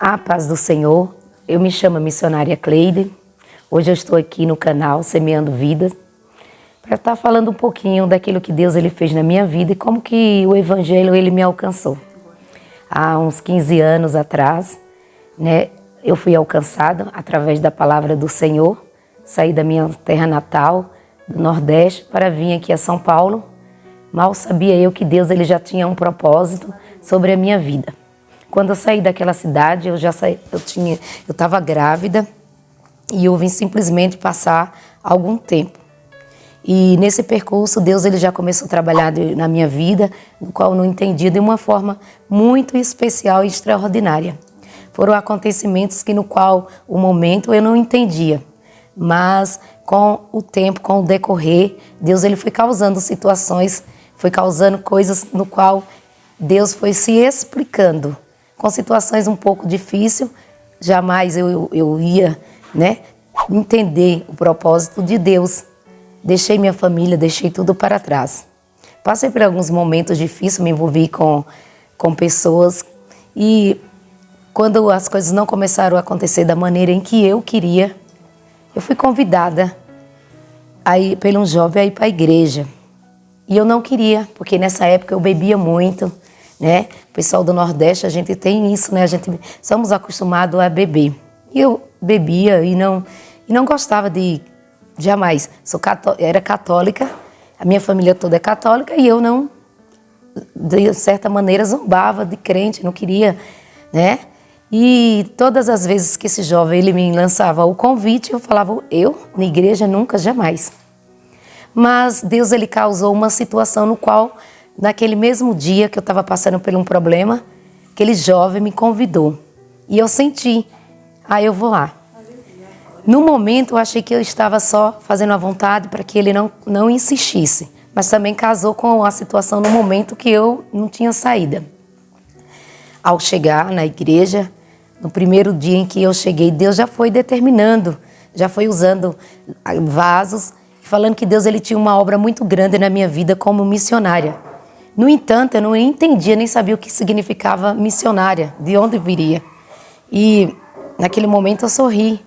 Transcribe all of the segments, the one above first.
A paz do Senhor, eu me chamo missionária Cleide. Hoje eu estou aqui no canal Semeando Vidas para estar falando um pouquinho daquilo que Deus ele fez na minha vida e como que o Evangelho ele me alcançou. Há uns 15 anos atrás, eu fui alcançada através da palavra do Senhor, saí da minha terra natal, do Nordeste, para vir aqui a São Paulo. Mal sabia eu que Deus ele já tinha um propósito sobre a minha vida. Quando eu saí daquela cidade, eu estava grávida e eu vim simplesmente passar algum tempo. E nesse percurso, Deus ele já começou a trabalhar na minha vida, no qual eu não entendia de uma forma muito especial e extraordinária. Foram acontecimentos que no qual o momento eu não entendia, mas com o tempo, com o decorrer, Deus ele foi causando situações, foi causando coisas no qual Deus foi se explicando. Com situações um pouco difíceis, jamais eu ia entender o propósito de Deus. Deixei minha família, deixei tudo para trás. Passei por alguns momentos difíceis, me envolvi com pessoas e quando as coisas não começaram a acontecer da maneira em que eu queria, eu fui convidada por um jovem a ir para a igreja. E eu não queria, porque nessa época eu bebia muito, O pessoal do Nordeste, a gente tem isso, A gente somos acostumados a beber. E eu bebia e não gostava jamais. Era católica, a minha família toda é católica e eu não, de certa maneira, zombava de crente, não queria, E todas as vezes que esse jovem ele me lançava o convite, eu falava, na igreja nunca, jamais. Mas Deus ele causou uma situação no qual, naquele mesmo dia que eu estava passando por um problema, aquele jovem me convidou. E eu senti, eu vou lá. No momento eu achei que eu estava só fazendo a vontade para que ele não insistisse. Mas também casou com a situação no momento que eu não tinha saída. Ao chegar na igreja, no primeiro dia em que eu cheguei, Deus já foi determinando, já foi usando vasos, falando que Deus ele tinha uma obra muito grande na minha vida como missionária. No entanto, eu não entendia, nem sabia o que significava missionária, de onde viria. E naquele momento eu sorri.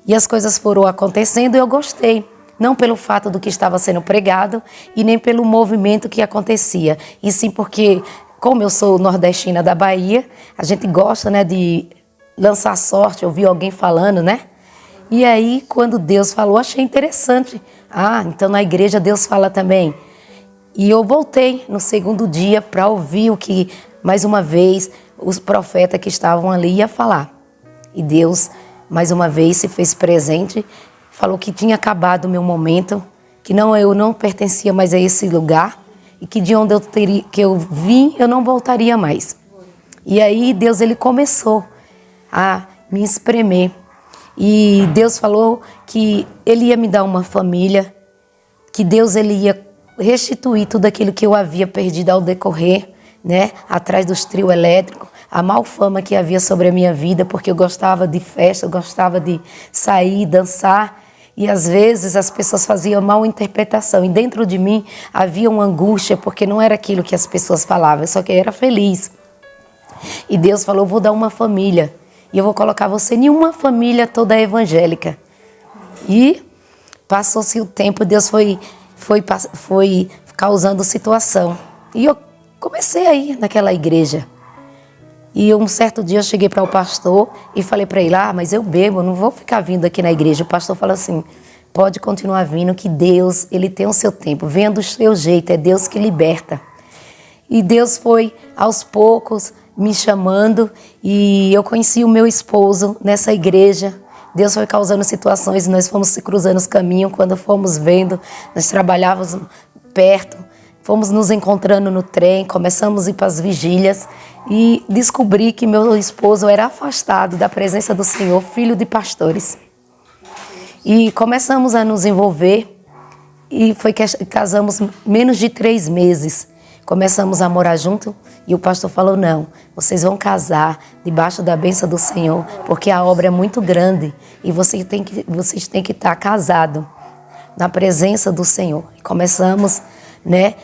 E as coisas foram acontecendo e eu gostei. Não pelo fato do que estava sendo pregado e nem pelo movimento que acontecia. E sim porque, como eu sou nordestina da Bahia, a gente gosta, de lançar sorte, ouvir alguém falando, E aí, quando Deus falou, achei interessante. Então na igreja Deus fala também. E eu voltei no segundo dia para ouvir o que, mais uma vez, os profetas que estavam ali iam falar. E Deus, mais uma vez, se fez presente, falou que tinha acabado o meu momento, que eu não pertencia mais a esse lugar e que de onde eu vim, eu não voltaria mais. E aí Deus ele começou a me espremer. E Deus falou que Ele ia me dar uma família, que Deus ele ia restituir tudo aquilo que eu havia perdido ao decorrer, atrás dos trios elétricos, a mal fama que havia sobre a minha vida, porque eu gostava de festa, eu gostava de sair, dançar, e às vezes as pessoas faziam mal interpretação, e dentro de mim havia uma angústia, porque não era aquilo que as pessoas falavam, só que eu era feliz. E Deus falou, vou dar uma família, e eu vou colocar você em uma família toda evangélica. E passou-se o tempo, Deus foi causando situação. E eu comecei a ir naquela igreja. E um certo dia eu cheguei para o pastor e falei para ele, mas eu bebo, não vou ficar vindo aqui na igreja. O pastor falou assim, pode continuar vindo, que Deus, ele tem o seu tempo. Venha do seu jeito, é Deus que liberta. E Deus foi, aos poucos, me chamando e eu conheci o meu esposo nessa igreja. Deus foi causando situações e nós fomos se cruzando os caminhos. Quando fomos vendo, nós trabalhávamos perto, fomos nos encontrando no trem, começamos a ir para as vigílias e descobri que meu esposo era afastado da presença do Senhor, filho de pastores. E começamos a nos envolver e foi que casamos menos de 3 meses. Começamos a morar junto e o pastor falou, não, vocês vão casar debaixo da bênção do Senhor, porque a obra é muito grande e vocês têm que estar casados na presença do Senhor. E começamos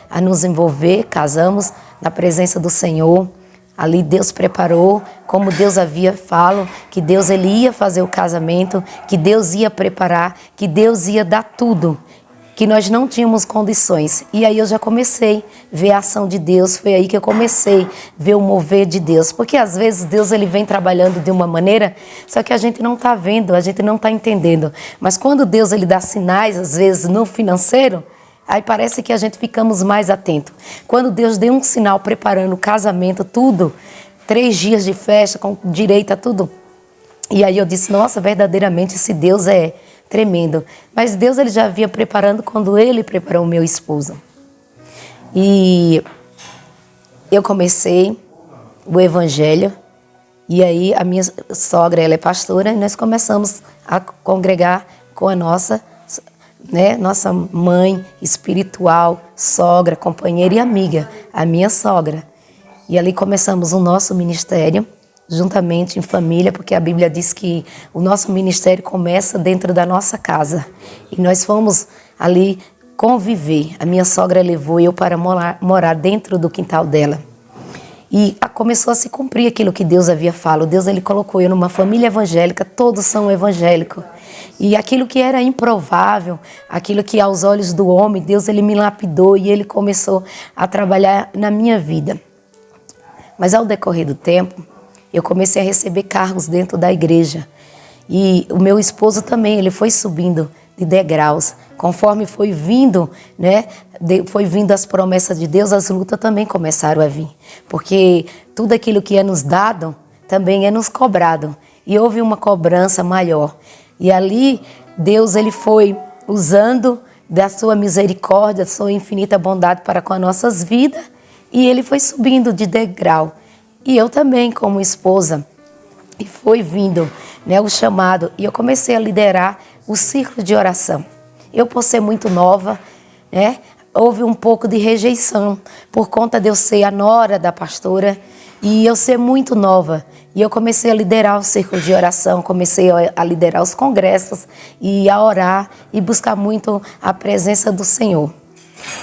a nos envolver, casamos na presença do Senhor. Ali Deus preparou, como Deus havia falado, que Deus ele ia fazer o casamento, que Deus ia preparar, que Deus ia dar tudo, que nós não tínhamos condições. E aí eu já comecei a ver a ação de Deus, foi aí que eu comecei a ver o mover de Deus. Porque às vezes Deus ele vem trabalhando de uma maneira, só que a gente não está vendo, a gente não está entendendo. Mas quando Deus ele dá sinais, às vezes no financeiro, aí parece que a gente ficamos mais atentos. Quando Deus deu um sinal preparando o casamento, tudo, 3 dias de festa, com direito a tudo. E aí eu disse, nossa, verdadeiramente esse Deus é tremendo. Mas Deus ele já havia preparando quando ele preparou o meu esposo. E eu comecei o evangelho. E aí a minha sogra, ela é pastora, e nós começamos a congregar com a nossa mãe espiritual, sogra, companheira e amiga, a minha sogra. E ali começamos o nosso ministério, juntamente em família, porque a Bíblia diz que o nosso ministério começa dentro da nossa casa. E nós fomos ali conviver. A minha sogra levou eu para morar dentro do quintal dela. E começou a se cumprir aquilo que Deus havia falado. Deus ele colocou eu numa família evangélica, todos são evangélicos. E aquilo que era improvável, aquilo que aos olhos do homem, Deus ele me lapidou e ele começou a trabalhar na minha vida. Mas ao decorrer do tempo, eu comecei a receber cargos dentro da igreja. E o meu esposo também, ele foi subindo de degraus. Conforme foi vindo, foi vindo as promessas de Deus, as lutas também começaram a vir. Porque tudo aquilo que é nos dado, também é nos cobrado. E houve uma cobrança maior. E ali, Deus ele foi usando da sua misericórdia, da sua infinita bondade para com as nossas vidas. E ele foi subindo de degrau. E eu também, como esposa, e foi vindo o chamado. E eu comecei a liderar o círculo de oração. Eu, por ser muito nova, houve um pouco de rejeição, por conta de eu ser a nora da pastora e eu ser muito nova. E eu comecei a liderar o círculo de oração, comecei a liderar os congressos e a orar e buscar muito a presença do Senhor.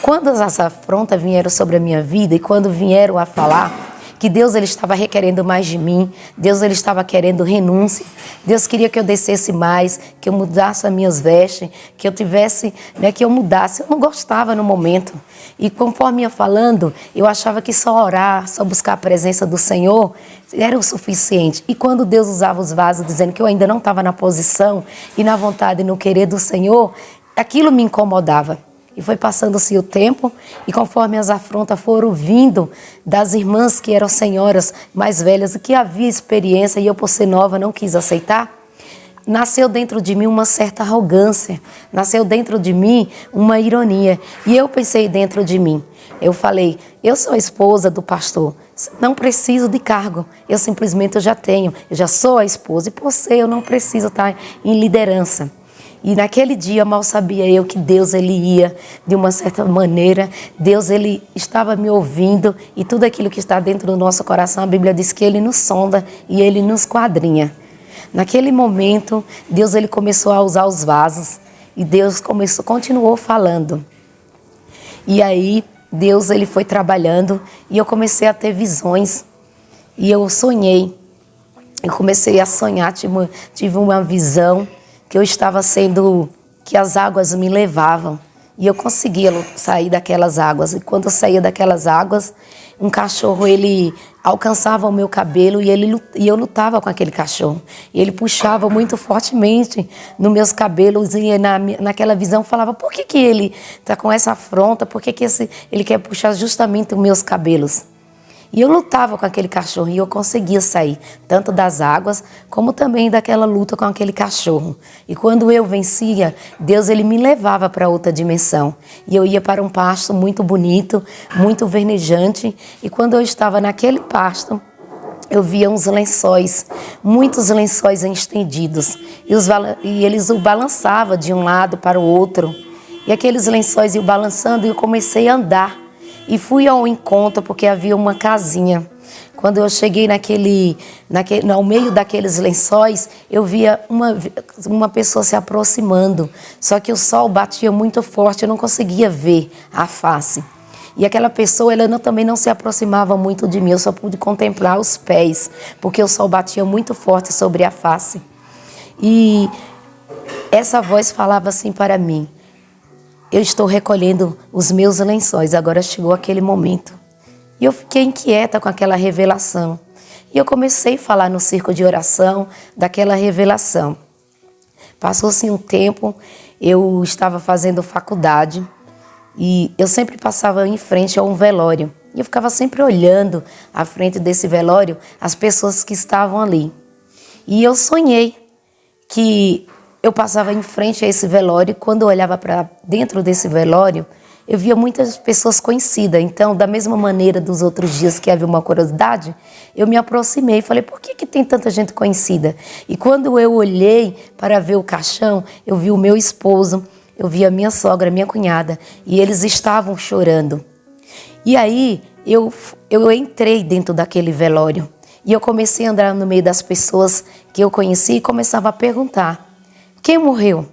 Quando as afrontas vieram sobre a minha vida e quando vieram a falar que Deus ele estava requerendo mais de mim, Deus ele estava querendo renúncia, Deus queria que eu descesse mais, que eu mudasse as minhas vestes, que eu tivesse, que eu mudasse. Eu não gostava no momento. E conforme ia falando, eu achava que só orar, só buscar a presença do Senhor era o suficiente. E quando Deus usava os vasos dizendo que eu ainda não estava na posição e na vontade e no querer do Senhor, aquilo me incomodava. E foi passando-se o tempo, e conforme as afrontas foram vindo das irmãs que eram senhoras mais velhas, que havia experiência, e eu, por ser nova, não quis aceitar, nasceu dentro de mim uma certa arrogância, nasceu dentro de mim uma ironia. E eu pensei dentro de mim, eu falei, eu sou a esposa do pastor, não preciso de cargo, eu simplesmente já tenho, eu já sou a esposa, e por ser eu não preciso estar em liderança. E naquele dia mal sabia eu que Deus ele ia, de uma certa maneira, Deus ele estava me ouvindo e tudo aquilo que está dentro do nosso coração, a Bíblia diz que ele nos sonda e ele nos esquadrinha. Naquele momento, Deus ele começou a usar os vasos e Deus continuou falando. E aí, Deus ele foi trabalhando e eu comecei a ter visões e eu sonhei. Eu comecei a sonhar, tive uma visão que eu estava que as águas me levavam e eu conseguia sair daquelas águas. E quando eu saía daquelas águas, um cachorro, ele alcançava o meu cabelo e eu lutava com aquele cachorro. E ele puxava muito fortemente nos meus cabelos e naquela visão falava, por que ele está com essa afronta? Por que ele quer puxar justamente os meus cabelos? E eu lutava com aquele cachorro e eu conseguia sair, tanto das águas, como também daquela luta com aquele cachorro. E quando eu vencia, Deus ele me levava para outra dimensão. E eu ia para um pasto muito bonito, muito vernejante. E quando eu estava naquele pasto, eu via uns lençóis, muitos lençóis estendidos. E eles o balançavam de um lado para o outro. E aqueles lençóis iam balançando e eu comecei a andar. E fui ao encontro porque havia uma casinha. Quando eu cheguei ao meio daqueles lençóis, eu via uma pessoa se aproximando. Só que o sol batia muito forte, eu não conseguia ver a face. E aquela pessoa, também não se aproximava muito de mim, eu só pude contemplar os pés, porque o sol batia muito forte sobre a face. E essa voz falava assim para mim: eu estou recolhendo os meus lençóis, agora chegou aquele momento. E eu fiquei inquieta com aquela revelação. E eu comecei a falar no círculo de oração daquela revelação. Passou-se um tempo, eu estava fazendo faculdade e eu sempre passava em frente a um velório. E eu ficava sempre olhando à frente desse velório as pessoas que estavam ali. E eu sonhei que eu passava em frente a esse velório e quando eu olhava para dentro desse velório, eu via muitas pessoas conhecidas. Então, da mesma maneira dos outros dias que havia uma curiosidade, eu me aproximei e falei: por que tem tanta gente conhecida? E quando eu olhei para ver o caixão, eu vi o meu esposo, eu vi a minha sogra, a minha cunhada, e eles estavam chorando. E aí, eu entrei dentro daquele velório e eu comecei a andar no meio das pessoas que eu conheci e começava a perguntar: quem morreu?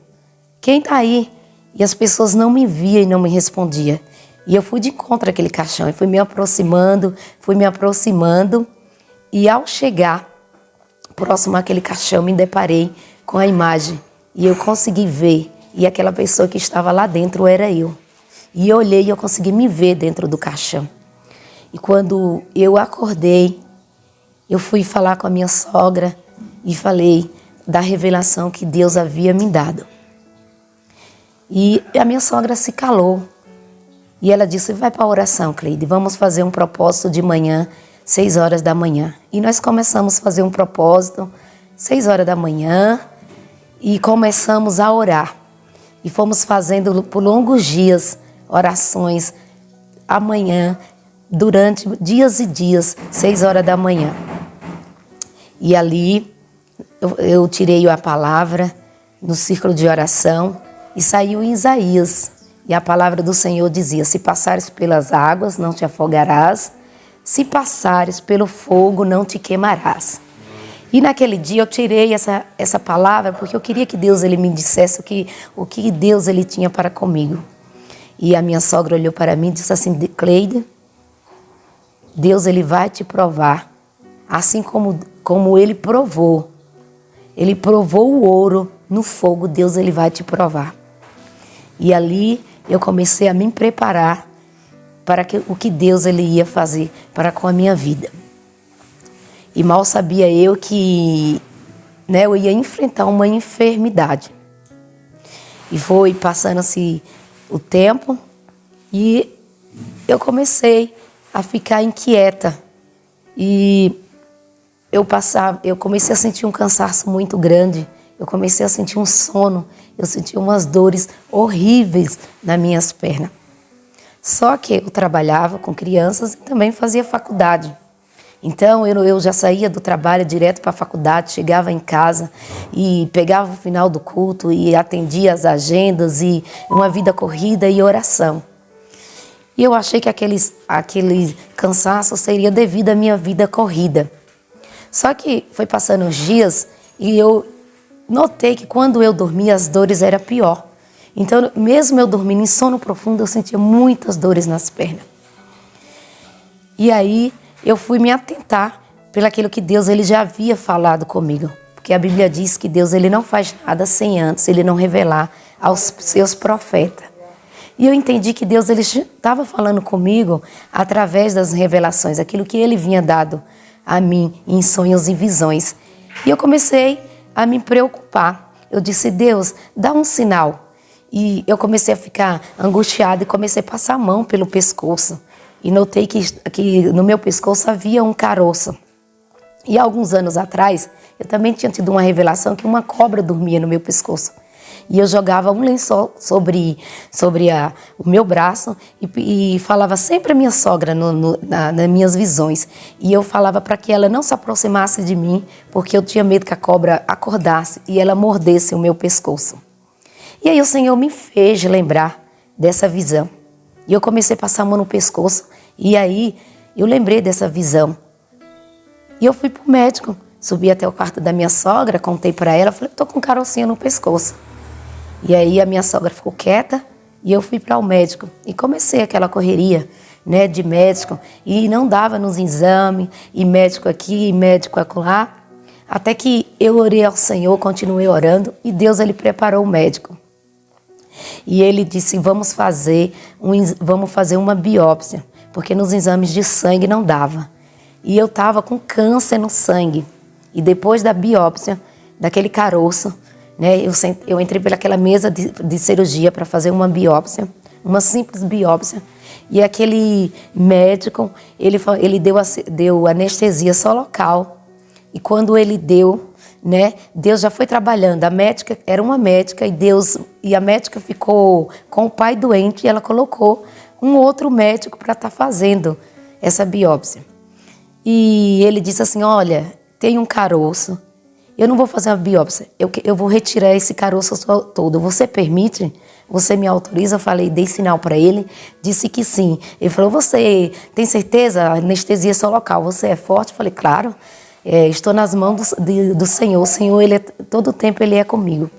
Quem está aí? E as pessoas não me viam e não me respondiam. E eu fui de encontro àquele caixão e fui me aproximando. E ao chegar próximo àquele caixão, me deparei com a imagem. E eu consegui ver. E aquela pessoa que estava lá dentro era eu. E eu olhei e eu consegui me ver dentro do caixão. E quando eu acordei, eu fui falar com a minha sogra e falei da revelação que Deus havia me dado. E a minha sogra se calou. E ela disse: vai para a oração, Cleide, vamos fazer um propósito de manhã, 6 horas da manhã. E nós começamos a fazer um propósito, 6 horas da manhã, e começamos a orar. E fomos fazendo por longos dias orações amanhã, durante dias e dias, 6 horas da manhã. E ali eu tirei a palavra no círculo de oração e saiu em Isaías. E a palavra do Senhor dizia: se passares pelas águas, não te afogarás. Se passares pelo fogo, não te queimarás. E naquele dia eu tirei essa palavra porque eu queria que Deus ele me dissesse o que Deus ele tinha para comigo. E a minha sogra olhou para mim e disse assim: Cleide, Deus ele vai te provar, assim como ele provou. Ele provou o ouro no fogo, Deus ele vai te provar. E ali eu comecei a me preparar para o que Deus ele ia fazer para com a minha vida. E mal sabia eu que eu ia enfrentar uma enfermidade. E foi passando-se o tempo e eu comecei a ficar inquieta. E eu comecei a sentir um cansaço muito grande. Eu comecei a sentir um sono, eu senti umas dores horríveis nas minhas pernas. Só que eu trabalhava com crianças e também fazia faculdade. Então eu já saía do trabalho direto para a faculdade, chegava em casa e pegava o final do culto e atendia as agendas e uma vida corrida e oração. E eu achei que aquele cansaço seria devido à minha vida corrida. Só que foi passando os dias e eu notei que quando eu dormia as dores eram pior. Então, mesmo eu dormindo em sono profundo, eu sentia muitas dores nas pernas. E aí eu fui me atentar pelaquilo que Deus ele já havia falado comigo. Porque a Bíblia diz que Deus ele não faz nada sem antes ele não revelar aos seus profetas. E eu entendi que Deus ele estava falando comigo através das revelações, aquilo que ele vinha dado a mim em sonhos e visões. E eu comecei a me preocupar. Eu disse: Deus, dá um sinal. E eu comecei a ficar angustiada e comecei a passar a mão pelo pescoço. E notei que no meu pescoço havia um caroço. E há alguns anos atrás, eu também tinha tido uma revelação que uma cobra dormia no meu pescoço. E eu jogava um lençol sobre o meu braço e falava sempre a minha sogra nas minhas visões. E eu falava para que ela não se aproximasse de mim, porque eu tinha medo que a cobra acordasse e ela mordesse o meu pescoço. E aí o Senhor me fez lembrar dessa visão. E eu comecei a passar a mão no pescoço. E aí eu lembrei dessa visão. E eu fui para o médico. Subi até o quarto da minha sogra, contei para ela, falei: estou com um carocinho no pescoço. E aí a minha sogra ficou quieta e eu fui para o médico. E comecei aquela correria né, de médico, e não dava nos exames, e médico aqui, e médico acolá, até que eu orei ao Senhor, continuei orando, e Deus, Ele preparou o médico. E Ele disse, vamos fazer uma biópsia, porque nos exames de sangue não dava. E eu estava com câncer no sangue, e depois da biópsia, daquele caroço, né, eu entrei pelaquela mesa de cirurgia para fazer uma biópsia, uma simples biópsia, e aquele médico, ele deu anestesia só local, e quando ele deu, né, Deus já foi trabalhando, a médica era uma médica, e a médica ficou com o pai doente, e ela colocou um outro médico para estar fazendo essa biópsia. E ele disse assim, olha, tem um caroço, eu não vou fazer uma biópsia, eu vou retirar esse caroço todo, você permite? Você me autoriza? Eu falei, dei sinal para ele, disse que sim. Ele falou, você tem certeza? A anestesia é só local, você é forte? Eu falei, claro, estou nas mãos do Senhor, o Senhor, todo o tempo Ele é comigo.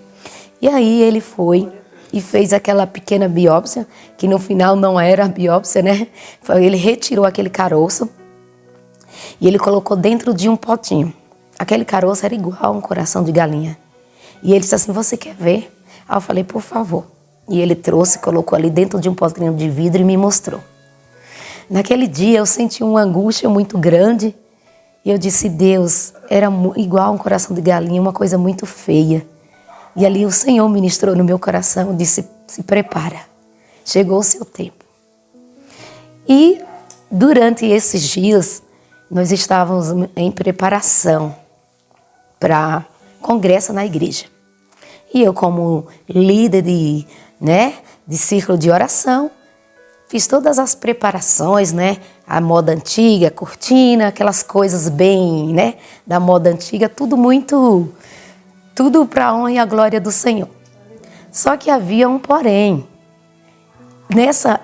E aí ele foi e fez aquela pequena biópsia, que no final não era a biópsia, né? Ele retirou aquele caroço e ele colocou dentro de um potinho. Aquele caroço era igual a um coração de galinha. E ele disse assim, você quer ver? Aí eu falei, por favor. E ele trouxe, colocou ali dentro de um potinho de vidro e me mostrou. Naquele dia eu senti uma angústia muito grande. E eu disse, Deus, era igual a um coração de galinha, uma coisa muito feia. E ali o Senhor ministrou no meu coração, disse, se prepara, chegou o seu tempo. E durante esses dias, nós estávamos em preparação para congresso na igreja. E eu, como líder de círculo de oração, fiz todas as preparações, né? A moda antiga, cortina, aquelas coisas bem, né? Da moda antiga, tudo para a honra e a glória do Senhor. Só que havia um porém.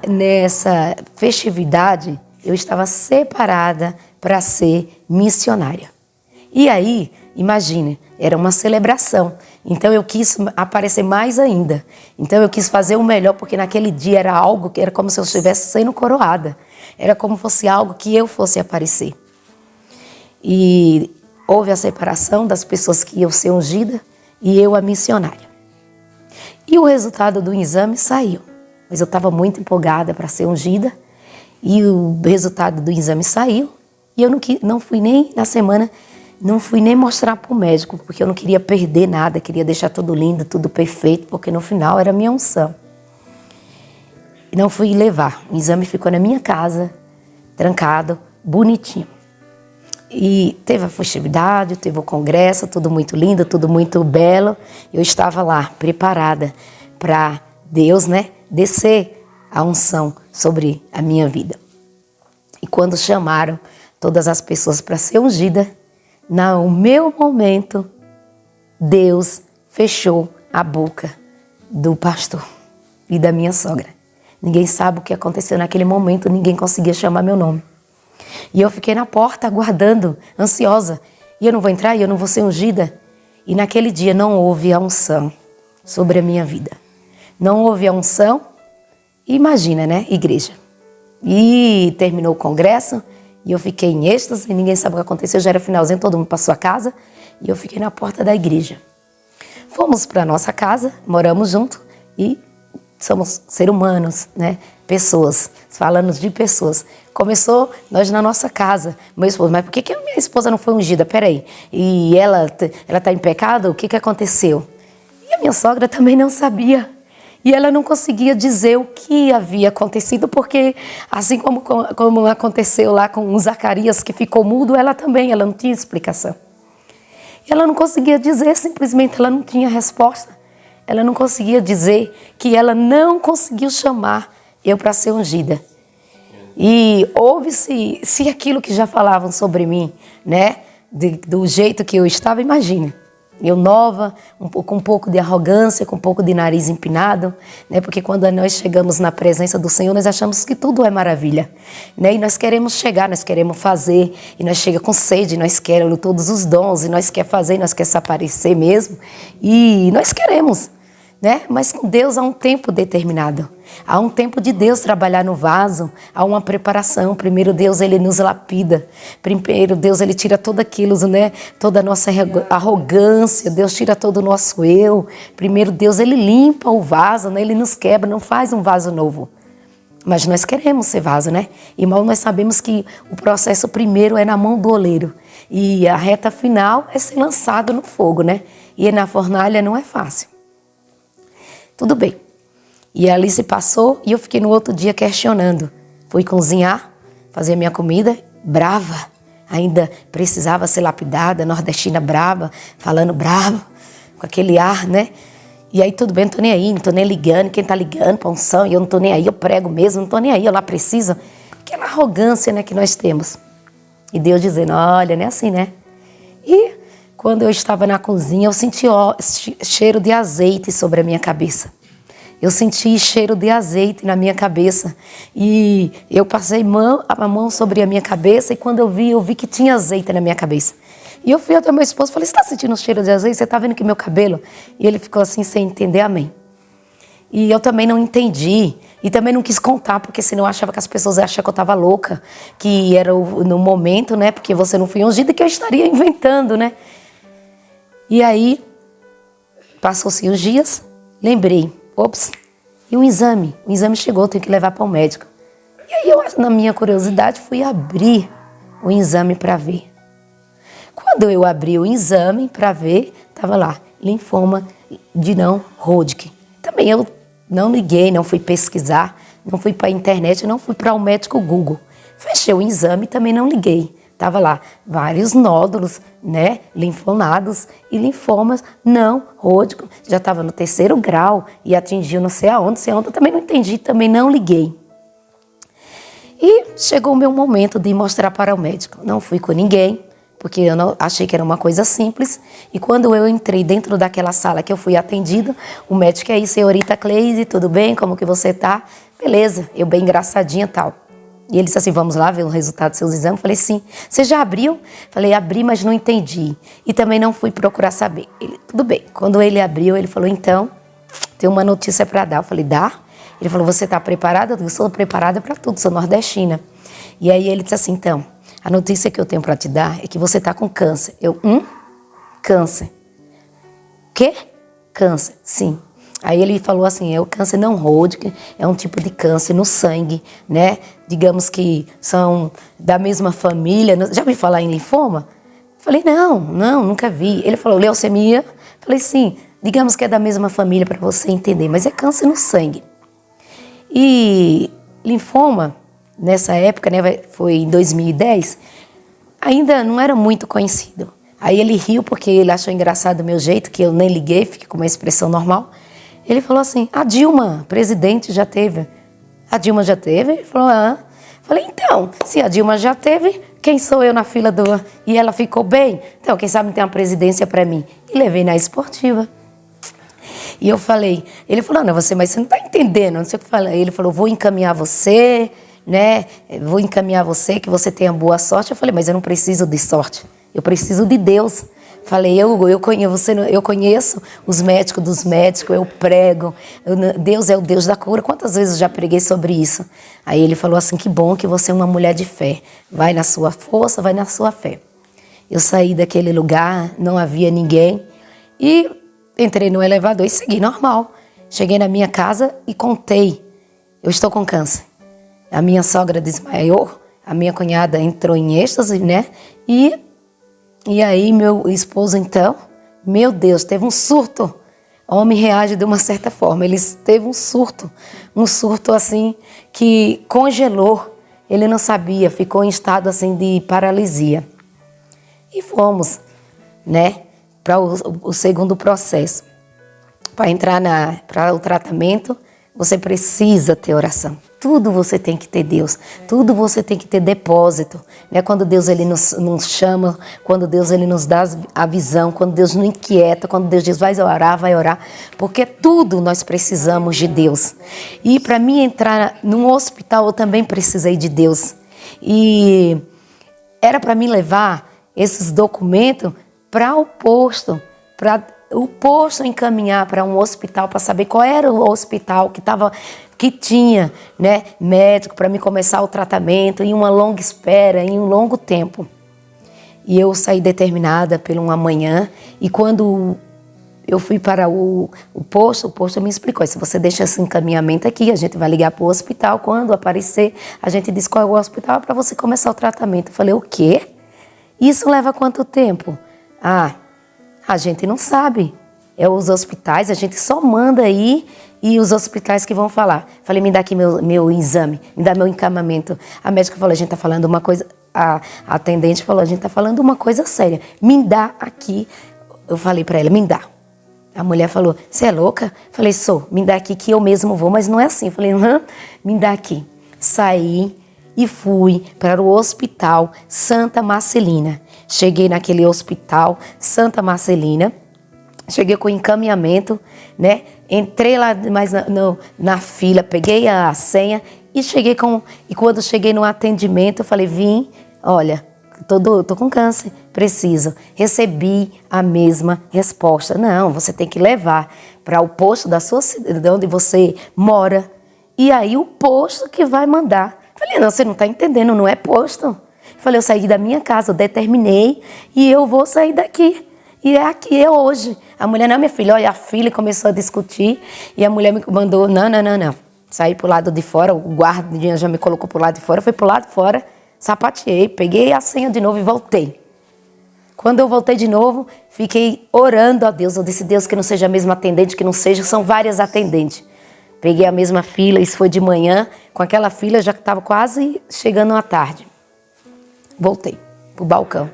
Nessa festividade, eu estava separada para ser missionária. E aí, imagine, era uma celebração. Então eu quis aparecer mais ainda. Então eu quis fazer o melhor, porque naquele dia era algo que era como se eu estivesse sendo coroada. Era como se fosse algo que eu fosse aparecer. E houve a separação das pessoas que iam ser ungida e eu a missionária. E o resultado do exame saiu. Mas eu estava muito empolgada para ser ungida. E o resultado do exame saiu. E eu não fui nem na semana, não fui nem mostrar para o médico, porque eu não queria perder nada, queria deixar tudo lindo, tudo perfeito, porque no final era a minha unção. E não fui levar. O exame ficou na minha casa, trancado, bonitinho. E teve a festividade, teve o congresso, tudo muito lindo, tudo muito belo. Eu estava lá, preparada para Deus, né, descer a unção sobre a minha vida. E quando chamaram todas as pessoas para ser ungida, no meu momento, Deus fechou a boca do pastor e da minha sogra. Ninguém sabe o que aconteceu naquele momento, ninguém conseguia chamar meu nome. E eu fiquei na porta aguardando, ansiosa. E eu não vou entrar, e eu não vou ser ungida. E naquele dia não houve a unção sobre a minha vida. Não houve a unção. Imagina, né, igreja. E terminou o congresso, e eu fiquei em êxtase, ninguém sabe o que aconteceu, já era finalzinho, todo mundo para sua casa, e eu fiquei na porta da igreja. Fomos para nossa casa, moramos junto, e somos seres humanos, né? Pessoas, falando de pessoas. Começou nós na nossa casa, meu esposo, mas por que a minha esposa não foi ungida? Peraí, e ela está em pecado? O que aconteceu? E a minha sogra também não sabia. E ela não conseguia dizer o que havia acontecido, porque assim como aconteceu lá com Zacarias, que ficou mudo, ela não tinha explicação. E ela não conseguia dizer, simplesmente ela não tinha resposta. Ela não conseguia dizer que ela não conseguiu chamar eu para ser ungida. E houve-se aquilo que já falavam sobre mim, né? Do jeito que eu estava, imagina. Eu nova, com um pouco de arrogância, com um pouco de nariz empinado, né? Porque quando nós chegamos na presença do Senhor, nós achamos que tudo é maravilha, né? E nós queremos chegar, nós queremos fazer, e nós chegamos com sede, nós queremos todos os dons, e nós queremos fazer, nós queremos se aparecer mesmo, e nós queremos. né? Mas com Deus há um tempo determinado. Há um tempo de Deus trabalhar no vaso, há uma preparação. Primeiro Deus, ele nos lapida. Primeiro Deus, ele tira tudo aquilo, né? Toda a nossa arrogância. Deus tira todo o nosso eu. Primeiro Deus, ele limpa o vaso, né? Ele nos quebra, não faz um vaso novo. Mas nós queremos ser vaso, né? Irmão, nós sabemos que o processo primeiro é na mão do oleiro. E a reta final é ser lançado no fogo, né? E na fornalha não é fácil. Tudo bem. E ali se passou e eu fiquei no outro dia questionando. Fui cozinhar, fazer minha comida, brava. Ainda precisava ser lapidada, nordestina brava, falando brava, com aquele ar, né? E aí tudo bem, não tô nem aí, não tô nem ligando. Quem tá ligando pra unção, e eu não tô nem aí, eu prego mesmo, não tô nem aí, eu lá preciso. Aquela arrogância, né, que nós temos. E Deus dizendo, olha, não é assim, né? E quando eu estava na cozinha, eu senti cheiro de azeite sobre a minha cabeça. Eu senti cheiro de azeite na minha cabeça. E eu passei a mão sobre a minha cabeça e quando eu vi que tinha azeite na minha cabeça. E eu fui até meu esposo e falei, você está sentindo um cheiro de azeite? Você está vendo que meu cabelo? E ele ficou assim, sem entender, amém. E eu também não entendi. E também não quis contar, porque senão eu achava que as pessoas achavam que eu estava louca. Que era no momento, né? Porque você não foi ungida, que eu estaria inventando, né? E aí, passou-se os dias, lembrei, ops, e o exame chegou, eu tenho que levar para o médico. E aí eu, na minha curiosidade, fui abrir o exame para ver. Quando eu abri o exame para ver, estava lá, linfoma de não-Hodgkin. Também eu não liguei, não fui pesquisar, não fui para a internet, não fui para o médico Google. Fechei o exame e também não liguei. Estava lá vários nódulos, né, linfonados e linfomas não Hodgkin. Já estava no 3º grau e atingiu não sei aonde, eu também não entendi, também não liguei. E chegou o meu momento de mostrar para o médico. Não fui com ninguém, porque eu não, achei que era uma coisa simples. E quando eu entrei dentro daquela sala que eu fui atendida, o médico aí, senhorita Cleide, tudo bem? Como que você tá? Beleza, eu bem engraçadinha e tal. E ele disse assim, vamos lá ver o resultado dos seus exames. Falei, sim. Você já abriu? Falei, abri, mas não entendi. E também não fui procurar saber. Ele, tudo bem. Quando ele abriu, ele falou, então, tem uma notícia para dar. Eu falei, dá? Ele falou, você está preparada? Eu sou preparada para tudo, sou nordestina. E aí ele disse assim, então, a notícia que eu tenho para te dar é que você está com câncer. Eu, câncer. Quê? Câncer, sim. Aí ele falou assim, o câncer não Hodgkin, é um tipo de câncer no sangue, né? Digamos que são da mesma família. Já ouviu falar em linfoma? Falei, não, nunca vi. Ele falou, leucemia? Falei, sim, digamos que é da mesma família para você entender, mas é câncer no sangue. E linfoma, nessa época, né, foi em 2010, ainda não era muito conhecido. Aí ele riu porque ele achou engraçado o meu jeito, que eu nem liguei, fiquei com uma expressão normal. Ele falou assim, a Dilma, presidente, já teve. A Dilma já teve? Ele falou, Falei, então, se a Dilma já teve, quem sou eu na fila do... E ela ficou bem? Então, quem sabe não tem uma presidência para mim. E levei na esportiva. E eu falei, ele falou, não, mas você não está entendendo. Não sei o que eu falei. Ele falou, vou encaminhar você, né? Vou encaminhar você, que você tenha boa sorte. Eu falei, mas eu não preciso de sorte. Eu preciso de Deus. Falei, eu conheço os médicos dos médicos, eu prego, Deus é o Deus da cura. Quantas vezes eu já preguei sobre isso? Aí ele falou assim, que bom que você é uma mulher de fé. Vai na sua força, vai na sua fé. Eu saí daquele lugar, não havia ninguém. E entrei no elevador e segui normal. Cheguei na minha casa e contei, eu estou com câncer. A minha sogra desmaiou, a minha cunhada entrou em êxtase, né? E aí meu esposo então, meu Deus, teve um surto. O homem reage de uma certa forma. Ele teve um surto assim que congelou. Ele não sabia, ficou em estado assim de paralisia. E fomos, né, para o segundo processo. Para entrar para o tratamento, você precisa ter oração. Tudo você tem que ter Deus, tudo você tem que ter depósito, né? Quando Deus ele nos chama, quando Deus ele nos dá a visão, quando Deus nos inquieta, quando Deus diz vai orar, porque tudo nós precisamos de Deus. E para mim entrar num hospital eu também precisei de Deus. E era para mim levar esses documentos para o posto, para o posto encaminhar para um hospital para saber qual era o hospital que tinha, né, médico para me começar o tratamento, em uma longa espera, em um longo tempo. E eu saí determinada por uma manhã, e quando eu fui para o posto me explicou: se você deixa esse encaminhamento aqui, a gente vai ligar para o hospital, quando aparecer, a gente diz qual é o hospital para você começar o tratamento. Eu falei: o quê? Isso leva quanto tempo? Ah, a gente não sabe. É os hospitais, a gente só manda aí e os hospitais que vão falar. Falei: me dá aqui meu exame, me dá meu encaminhamento. A médica falou: a gente está falando uma coisa... A atendente falou: a gente está falando uma coisa séria. Me dá aqui. Eu falei para ela: me dá. A mulher falou: você é louca? Falei: sou, me dá aqui que eu mesmo vou, mas não é assim. Falei: me dá aqui. Saí e fui para o hospital Santa Marcelina. Cheguei naquele hospital Santa Marcelina, cheguei com encaminhamento, né? Entrei lá mais na fila, peguei a senha e cheguei e quando cheguei no atendimento, eu falei: vim, olha, tô com câncer, preciso. Recebi a mesma resposta: não, você tem que levar para o posto da sua cidade, onde você mora, e aí o posto que vai mandar. Falei: não, você não está entendendo, não é posto. Falei: eu saí da minha casa, eu determinei e eu vou sair daqui. E é aqui, é hoje. A mulher: não, minha filha, olha, a filha começou a discutir e a mulher me mandou: não. Saí pro lado de fora, o guarda já me colocou pro lado de fora, fui pro lado de fora, sapateei, peguei a senha de novo e voltei. Quando eu voltei de novo, fiquei orando a Deus. Eu disse: Deus, que não seja a mesma atendente, que não seja, são várias atendentes. Peguei a mesma fila, isso foi de manhã, com aquela fila já estava quase chegando à tarde. Voltei pro balcão.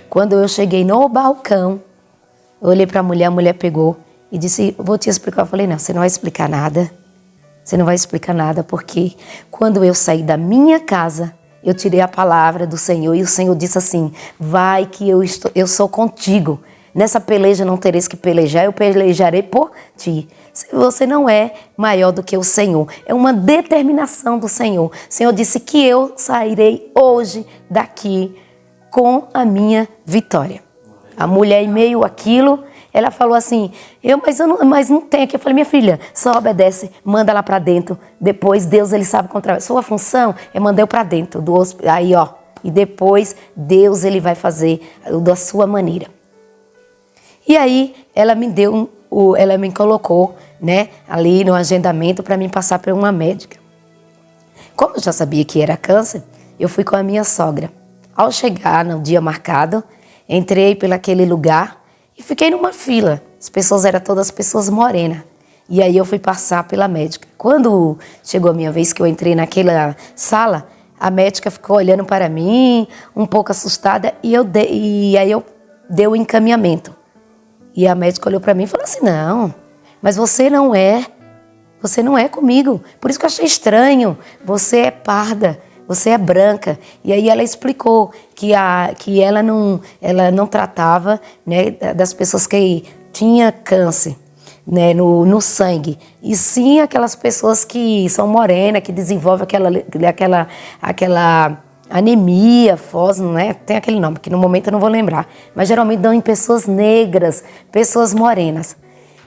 Quando eu cheguei no balcão, eu olhei para a mulher pegou e disse: vou te explicar. Eu falei: não, você não vai explicar nada. Você não vai explicar nada, porque quando eu saí da minha casa, eu tirei a palavra do Senhor e o Senhor disse assim: vai que eu sou contigo. Nessa peleja não tereis que pelejar, eu pelejarei por ti. Você não é maior do que o Senhor. É uma determinação do Senhor. O Senhor disse que eu sairei hoje daqui com a minha vitória. A mulher, em meio àquilo, ela falou assim: mas não tem aqui. Eu falei: minha filha, só obedece, manda lá para dentro. Depois Deus, ele sabe controlar. Sua função é mandar eu para dentro do hospital. Aí, ó, e depois Deus, ele vai fazer da sua maneira. E aí ela me colocou, né, ali no agendamento para mim passar por uma médica. Como eu já sabia que era câncer, eu fui com a minha sogra. Ao chegar no dia marcado, entrei pelaquele lugar e fiquei numa fila. As pessoas eram todas pessoas morenas. E aí eu fui passar pela médica. Quando chegou a minha vez que eu entrei naquela sala, a médica ficou olhando para mim, um pouco assustada, e aí eu dei o encaminhamento. E a médica olhou para mim e falou assim: não, mas você não é comigo. Por isso que eu achei estranho, você é parda, você é branca. E aí ela explicou que ela não tratava, né, das pessoas que tinham câncer, né, no sangue, e sim aquelas pessoas que são morenas, que desenvolvem aquela anemia, fósforo, né? Tem aquele nome, que no momento eu não vou lembrar. Mas geralmente dão em pessoas negras, pessoas morenas.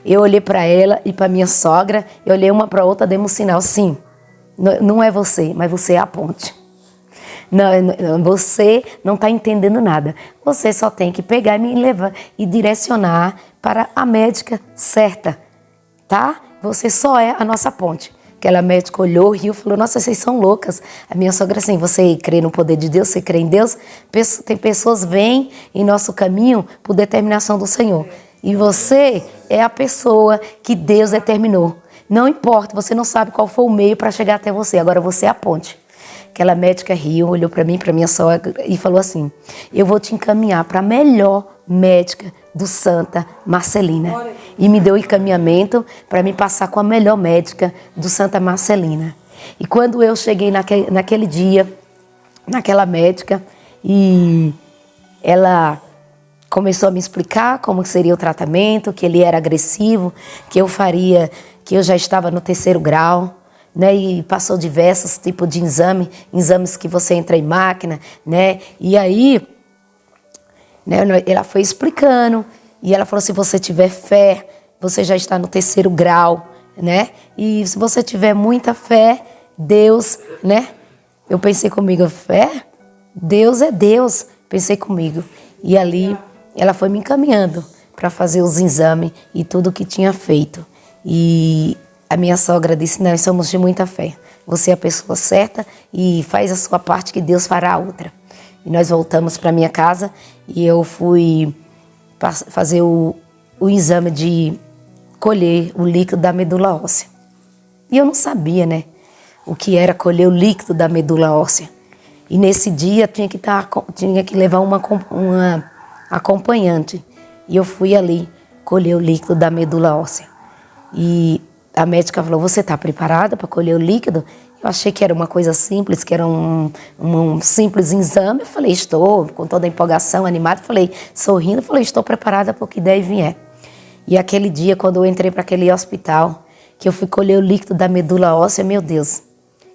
Eu olhei para ela e para minha sogra, eu olhei uma para outra, demos um sinal: sim, não é você, mas você é a ponte. Não, você não está entendendo nada. Você só tem que pegar e me levar e direcionar para a médica certa, tá? Você só é a nossa ponte. Aquela médica olhou, riu, falou: nossa, vocês são loucas. A minha sogra assim: você crê no poder de Deus? Você crê em Deus? Tem pessoas que vêm em nosso caminho por determinação do Senhor. E você é a pessoa que Deus determinou. Não importa, você não sabe qual foi o meio para chegar até você. Agora você é a ponte. Aquela médica riu, olhou para mim, para minha sogra e falou assim: eu vou te encaminhar para a melhor médica do Santa Marcelina. E me deu o encaminhamento para me passar com a melhor médica do Santa Marcelina. E quando eu cheguei naquele dia, naquela médica, e ela começou a me explicar como seria o tratamento, que ele era agressivo, que eu já estava no 3º grau, né, e passou diversos tipos de exames que você entra em máquina, né, e aí, né, ela foi explicando E ela falou, se você tiver fé, você já está no 3º grau, né? E se você tiver muita fé, Deus, né? Eu pensei comigo, fé? Deus é Deus, pensei comigo. E ali ela foi me encaminhando para fazer os exames e tudo que tinha feito. E a minha sogra disse, nós somos de muita fé. Você é a pessoa certa e faz a sua parte que Deus fará a outra. E nós voltamos para minha casa e eu fui fazer o exame de colher o líquido da medula óssea. E eu não sabia, né, o que era colher o líquido da medula óssea. E nesse dia tinha que levar uma acompanhante. E eu fui ali colher o líquido da medula óssea. E a médica falou, você está preparada para colher o líquido? Eu achei que era uma coisa simples, que era um simples exame. Eu falei, estou, com toda a empolgação, animada. Falei, sorrindo, falei, estou preparada para o que der e vier. E aquele dia, quando eu entrei para aquele hospital, que eu fui colher o líquido da medula óssea, meu Deus,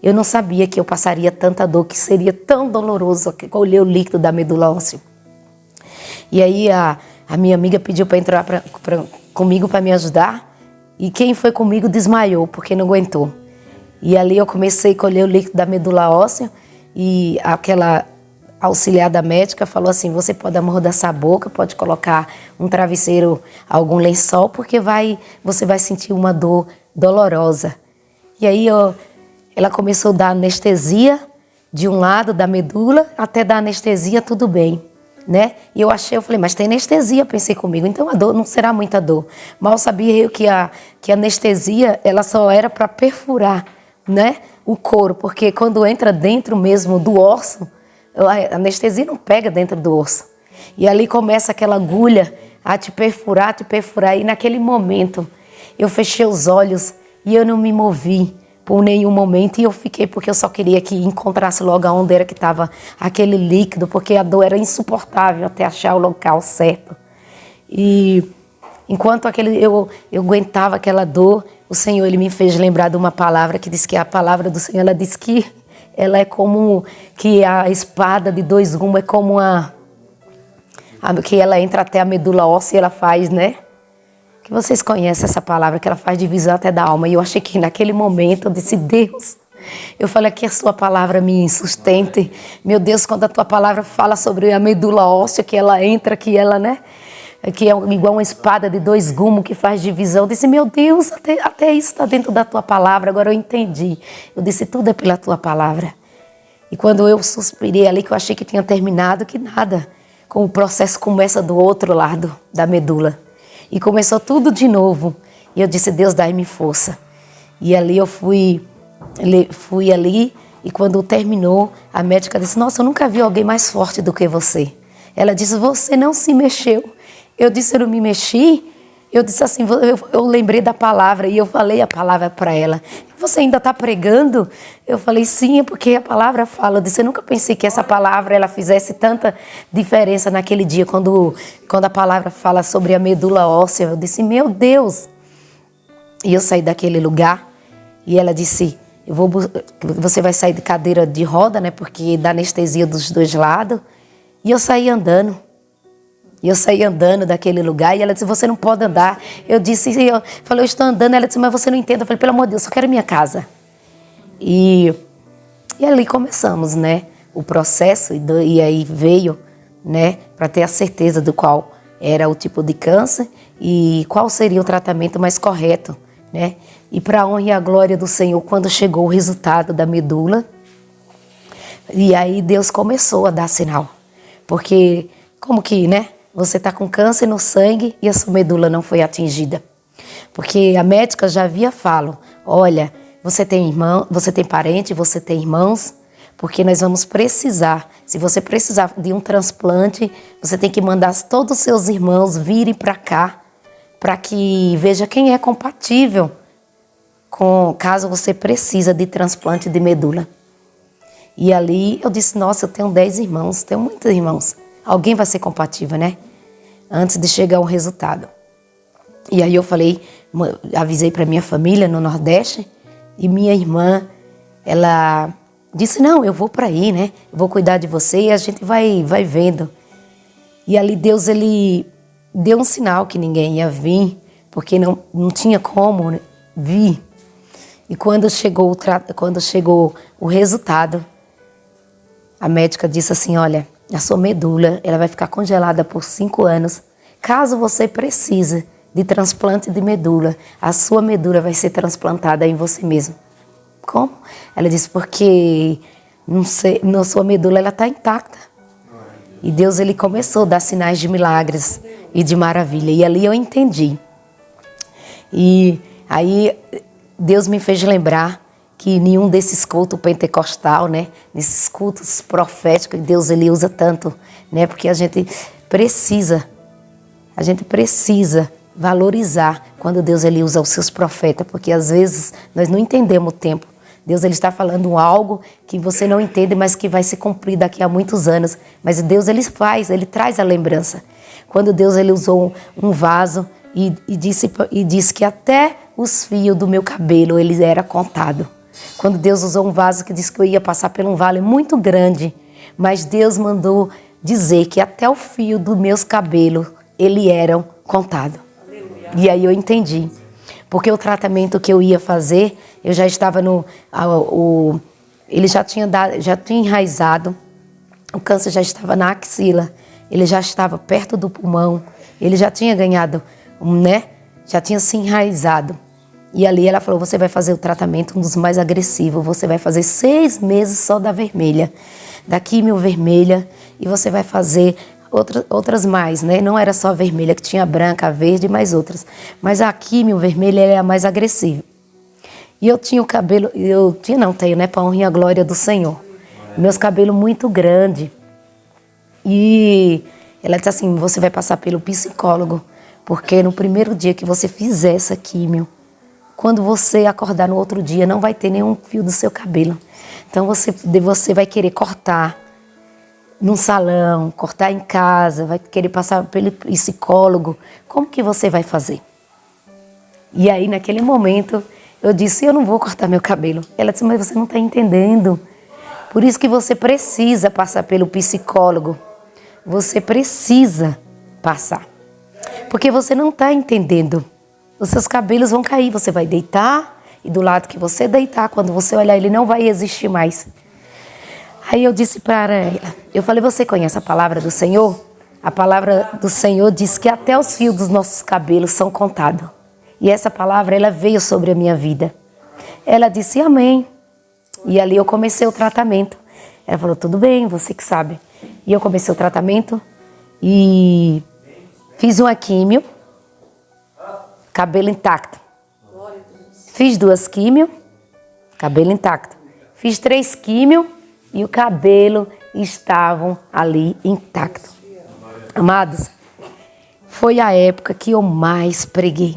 eu não sabia que eu passaria tanta dor, que seria tão doloroso colher o líquido da medula óssea. E aí a minha amiga pediu para entrar comigo para me ajudar. E quem foi comigo desmaiou, porque não aguentou. E ali eu comecei a colher o líquido da medula óssea e aquela auxiliar da médica falou assim, você pode amordaçar a boca, pode colocar um travesseiro, algum lençol, porque você vai sentir uma dor dolorosa. E aí ela começou a dar anestesia de um lado da medula, até dar anestesia tudo bem, né? E eu falei, mas tem anestesia, pensei comigo, então a dor não será muita dor. Mal sabia eu que a anestesia, ela só era para perfurar, né, o couro, porque quando entra dentro mesmo do osso, a anestesia não pega dentro do osso. E ali começa aquela agulha a te perfurar, e naquele momento eu fechei os olhos e eu não me movi por nenhum momento, e eu fiquei porque eu só queria que encontrasse logo aonde era que estava aquele líquido, porque a dor era insuportável até achar o local certo. E enquanto eu aguentava aquela dor, o Senhor, Ele me fez lembrar de uma palavra que diz que a palavra do Senhor, ela diz que ela é como que a espada de 2 gumes, é como que ela entra até a medula óssea e ela faz, né? Que vocês conhecem essa palavra, que ela faz divisão até da alma. E eu achei que naquele momento eu disse, Deus, eu falei que a sua palavra me sustente. Meu Deus, quando a tua palavra fala sobre a medula óssea, que ela entra, que ela, né? Que é igual uma espada de 2 gumes que faz divisão. Eu disse, meu Deus, até isso está dentro da tua palavra. Agora eu entendi. Eu disse, tudo é pela tua palavra. E quando eu suspirei ali, que eu achei que tinha terminado, que nada. Com o processo começa do outro lado da medula. E começou tudo de novo. E eu disse, Deus, dai-me força. E ali eu fui ali, e quando terminou, a médica disse, nossa, eu nunca vi alguém mais forte do que você. Ela disse, você não se mexeu. Eu disse, eu não me mexi. Eu disse assim, eu lembrei da palavra e eu falei a palavra para ela. Você ainda está pregando? Eu falei, sim, é porque a palavra fala. Eu disse, eu nunca pensei que essa palavra ela fizesse tanta diferença naquele dia, quando a palavra fala sobre a medula óssea. Eu disse, meu Deus. E eu saí daquele lugar e ela disse, você vai sair de cadeira de roda, né? Porque dá anestesia dos 2 lados. E eu saí andando. E eu saí andando daquele lugar e ela disse, você não pode andar. Eu falei, eu estou andando. Ela disse, mas você não entende. Eu falei, pelo amor de Deus, eu só quero minha casa. E ali começamos, né, o processo. E aí veio, né, para ter a certeza do qual era o tipo de câncer e qual seria o tratamento mais correto, né. E para a honra e a glória do Senhor, quando chegou o resultado da medula, e aí Deus começou a dar sinal. Porque, como que, né? Você está com câncer no sangue e a sua medula não foi atingida. Porque a médica já havia falado, olha, você tem irmão, você tem parente, você tem irmãos, porque nós vamos precisar, se você precisar de um transplante, você tem que mandar todos os seus irmãos virem para cá, para que veja quem é compatível com, caso você precisa de transplante de medula. E ali eu disse, nossa, eu tenho 10 irmãos, tenho muitos irmãos. Alguém vai ser compatível, né? Antes de chegar o resultado. E aí eu falei, avisei para minha família no Nordeste, e minha irmã, ela disse, não, eu vou para aí, né? Eu vou cuidar de você e a gente vai vendo. E ali Deus, ele deu um sinal que ninguém ia vir, porque não tinha como vir. E quando chegou o resultado, a médica disse assim, olha, a sua medula ela vai ficar congelada por 5 anos. Caso você precise de transplante de medula, a sua medula vai ser transplantada em você mesmo. Como? Ela disse, porque na sua medula ela está intacta. E Deus ele começou a dar sinais de milagres e de maravilha. E ali eu entendi. E aí Deus me fez lembrar que nenhum desses cultos pentecostal, né, nesses cultos proféticos que Deus ele usa tanto, né, porque a gente precisa valorizar quando Deus ele usa os seus profetas, porque às vezes nós não entendemos o tempo. Deus ele está falando algo que você não entende, mas que vai se cumprir daqui a muitos anos. Mas Deus ele traz a lembrança. Quando Deus ele usou um vaso e disse que até os fios do meu cabelo eles eram contados. Quando Deus usou um vaso que disse que eu ia passar por um vale muito grande, mas Deus mandou dizer que até o fio dos meus cabelos eles eram contados. E aí eu entendi. Porque o tratamento que eu ia fazer, eu já estava ele já tinha enraizado, o câncer já estava na axila, ele já estava perto do pulmão, ele já tinha ganhado, né? Já tinha se enraizado. E ali ela falou, você vai fazer o tratamento, um dos mais agressivos, você vai fazer 6 meses só da vermelha, da químio vermelha, e você vai fazer outras mais, né? Não era só a vermelha, que tinha a branca, a verde e mais outras. Mas a químio vermelha é a mais agressiva. E eu tinha o cabelo, tenho, né? Para honra e a glória do Senhor. Meus cabelos muito grandes. E ela disse assim, você vai passar pelo psicólogo, porque no primeiro dia que você fizer essa químio, quando você acordar no outro dia, não vai ter nenhum fio do seu cabelo. Então você vai querer cortar num salão, cortar em casa, vai querer passar pelo psicólogo. Como que você vai fazer? E aí, naquele momento, eu disse, eu não vou cortar meu cabelo. Ela disse, mas você não está entendendo. Por isso que você precisa passar pelo psicólogo. Você precisa passar. Porque você não está entendendo. Os seus cabelos vão cair, você vai deitar e do lado que você deitar, quando você olhar, ele não vai existir mais. Aí eu disse para ela, eu falei, você conhece a palavra do Senhor? A palavra do Senhor diz que até os fios dos nossos cabelos são contados. E essa palavra, ela veio sobre a minha vida. Ela disse, amém. E ali eu comecei o tratamento. Ela falou, tudo bem, você que sabe. E eu comecei o tratamento e fiz uma químio, cabelo intacto. Fiz 2 químio, cabelo intacto. Fiz 3 químio e o cabelo estavam ali intacto. Amados, foi a época que eu mais preguei.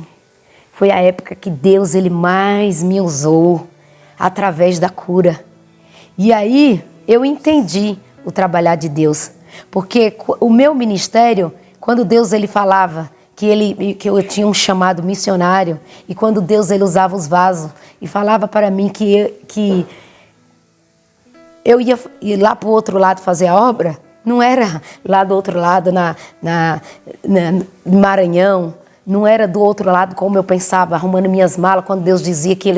Foi a época que Deus ele mais me usou através da cura. E aí eu entendi o trabalhar de Deus. Porque o meu ministério, quando Deus ele falava que eu tinha um chamado missionário, e quando Deus ele usava os vasos e falava para mim que eu ia ir lá para o outro lado fazer a obra, não era lá do outro lado, na Maranhão, não era do outro lado como eu pensava, arrumando minhas malas, quando Deus dizia que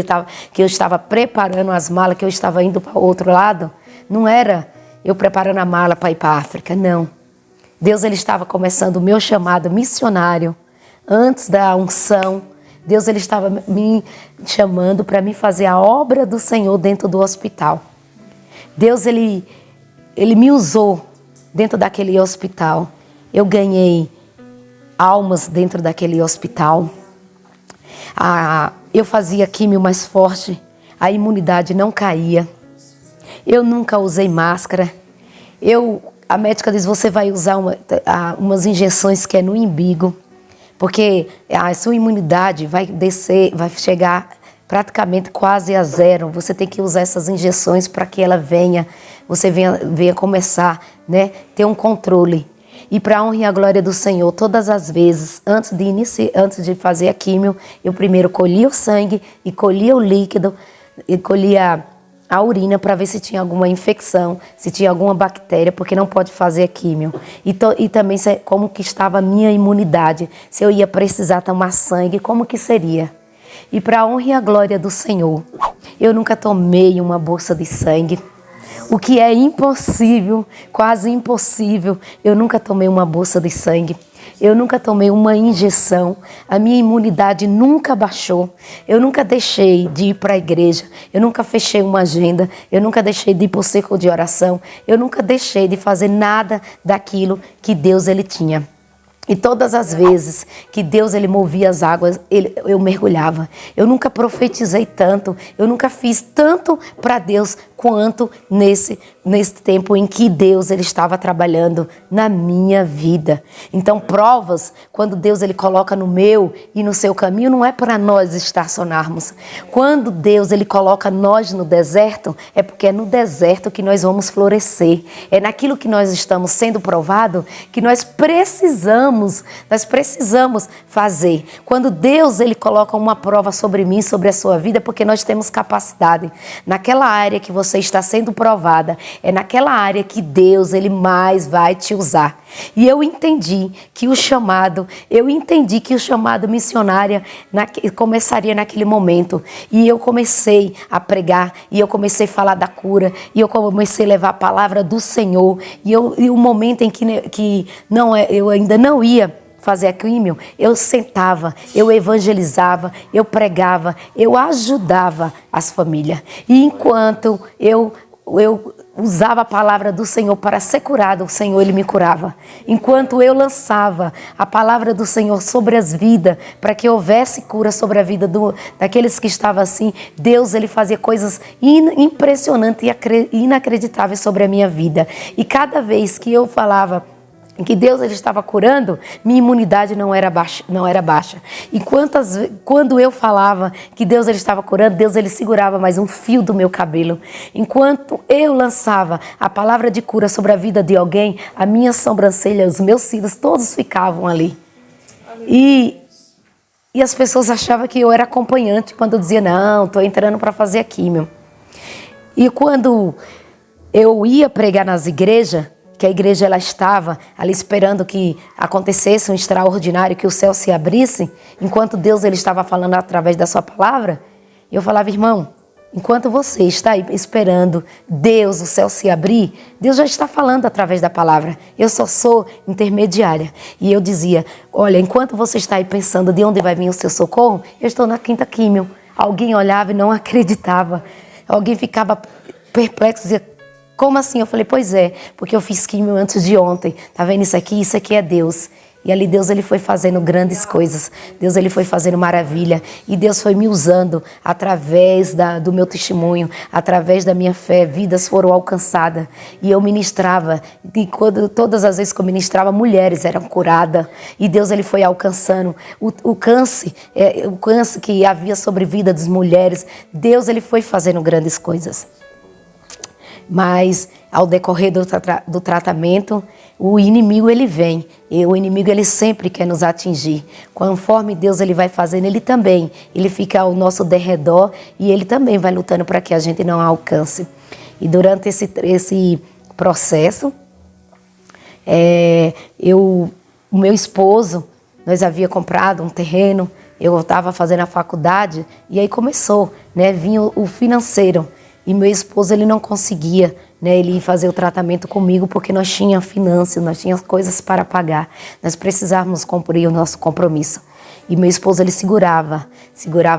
eu estava preparando as malas, que eu estava indo para o outro lado. Não era eu preparando a mala para ir para a África, não. Deus ele estava começando o meu chamado missionário, antes da unção. Deus ele estava me chamando para me fazer a obra do Senhor dentro do hospital. Deus ele me usou dentro daquele hospital. Eu ganhei almas dentro daquele hospital. Eu fazia químio mais forte, a imunidade não caía. Eu nunca usei máscara. A médica diz, você vai usar umas injeções que é no umbigo, porque a sua imunidade vai descer, vai chegar praticamente quase a 0. Você tem que usar essas injeções para que ela venha começar, né, ter um controle. E para a honra e a glória do Senhor, todas as vezes, antes de fazer a químio, eu primeiro colhia o sangue e colhia o líquido, e colhia a urina para ver se tinha alguma infecção, se tinha alguma bactéria, porque não pode fazer a químio. E também como que estava a minha imunidade, se eu ia precisar tomar sangue, como que seria. E para a honra e a glória do Senhor, eu nunca tomei uma bolsa de sangue. O que é impossível, quase impossível, eu nunca tomei uma bolsa de sangue. Eu nunca tomei uma injeção, a minha imunidade nunca baixou, eu nunca deixei de ir para a igreja, eu nunca fechei uma agenda, eu nunca deixei de ir para o círculo de oração, eu nunca deixei de fazer nada daquilo que Deus ele tinha. E todas as vezes que Deus ele movia as águas, eu mergulhava. Eu nunca profetizei tanto, eu nunca fiz tanto para Deus quanto nesse tempo em que Deus ele estava trabalhando na minha vida. Então provas, quando Deus ele coloca no meu e no seu caminho, não é para nós estacionarmos. Quando Deus ele coloca nós no deserto, é porque é no deserto que nós vamos florescer. É naquilo que nós estamos sendo provados que nós precisamos fazer. Quando Deus ele coloca uma prova sobre mim, sobre a sua vida, porque nós temos capacidade. Naquela área que você está sendo provada, é naquela área que Deus ele mais vai te usar. E eu entendi que o chamado missionária começaria naquele momento. E eu comecei a pregar, e eu comecei a falar da cura, e eu comecei a levar a palavra do Senhor. E o momento em que eu ainda não ia fazer a químio, eu sentava, eu evangelizava, eu pregava, eu ajudava as famílias. E enquanto eu usava a palavra do Senhor para ser curado, o Senhor ele me curava. Enquanto eu lançava a palavra do Senhor sobre as vidas, para que houvesse cura sobre a vida daqueles que estavam assim, Deus ele fazia coisas impressionantes e inacreditáveis sobre a minha vida. E cada vez que eu falava que Deus ele estava curando, minha imunidade não era baixa. E quando eu falava que Deus ele estava curando, Deus ele segurava mais um fio do meu cabelo. Enquanto eu lançava a palavra de cura sobre a vida de alguém, a minha sobrancelha, os meus cílios, todos ficavam ali. E as pessoas achavam que eu era acompanhante quando eu dizia, não, estou entrando para fazer a químio. E quando eu ia pregar nas igrejas, que a igreja ela estava ali esperando que acontecesse um extraordinário, que o céu se abrisse, enquanto Deus ele estava falando através da sua palavra, eu falava, irmão, enquanto você está aí esperando Deus, o céu se abrir, Deus já está falando através da palavra. Eu só sou intermediária. E eu dizia, olha, enquanto você está aí pensando de onde vai vir o seu socorro, eu estou na quinta químio. Alguém olhava e não acreditava. Alguém ficava perplexo, dizia, como assim? Eu falei, pois é, porque eu fiz químio antes de ontem. Tá vendo isso aqui? Isso aqui é Deus. E ali Deus ele foi fazendo grandes coisas. Deus ele foi fazendo maravilha. E Deus foi me usando através do meu testemunho, através da minha fé. Vidas foram alcançadas. E eu ministrava. E todas as vezes que eu ministrava, mulheres eram curadas. E Deus ele foi alcançando o câncer que havia sobre a vida das mulheres. Deus ele foi fazendo grandes coisas. Mas ao decorrer do tratamento, o inimigo ele vem. E o inimigo ele sempre quer nos atingir. Conforme Deus ele vai fazendo, ele fica ao nosso derredor e ele também vai lutando para que a gente não alcance. E durante esse processo, o meu esposo, nós havia comprado um terreno, eu estava fazendo a faculdade e aí começou, né, vinha o financeiro. E meu esposo ele não conseguia, né, ele ir fazer o tratamento comigo porque nós tínhamos finanças, nós tínhamos coisas para pagar. Nós precisávamos cumprir o nosso compromisso. E meu esposo ele segurava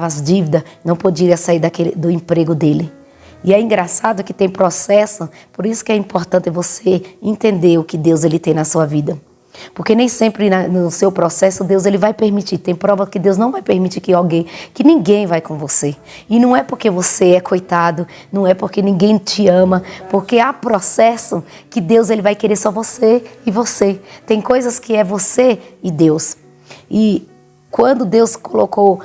as dívidas, não podia sair do emprego dele. E é engraçado que tem processo, por isso que é importante você entender o que Deus ele tem na sua vida. Porque nem sempre no seu processo Deus ele vai permitir. Tem prova que Deus não vai permitir que ninguém vai com você. E não é porque você é coitado, não é porque ninguém te ama, porque há processo que Deus ele vai querer só você e você. Tem coisas que é você e Deus. E quando Deus colocou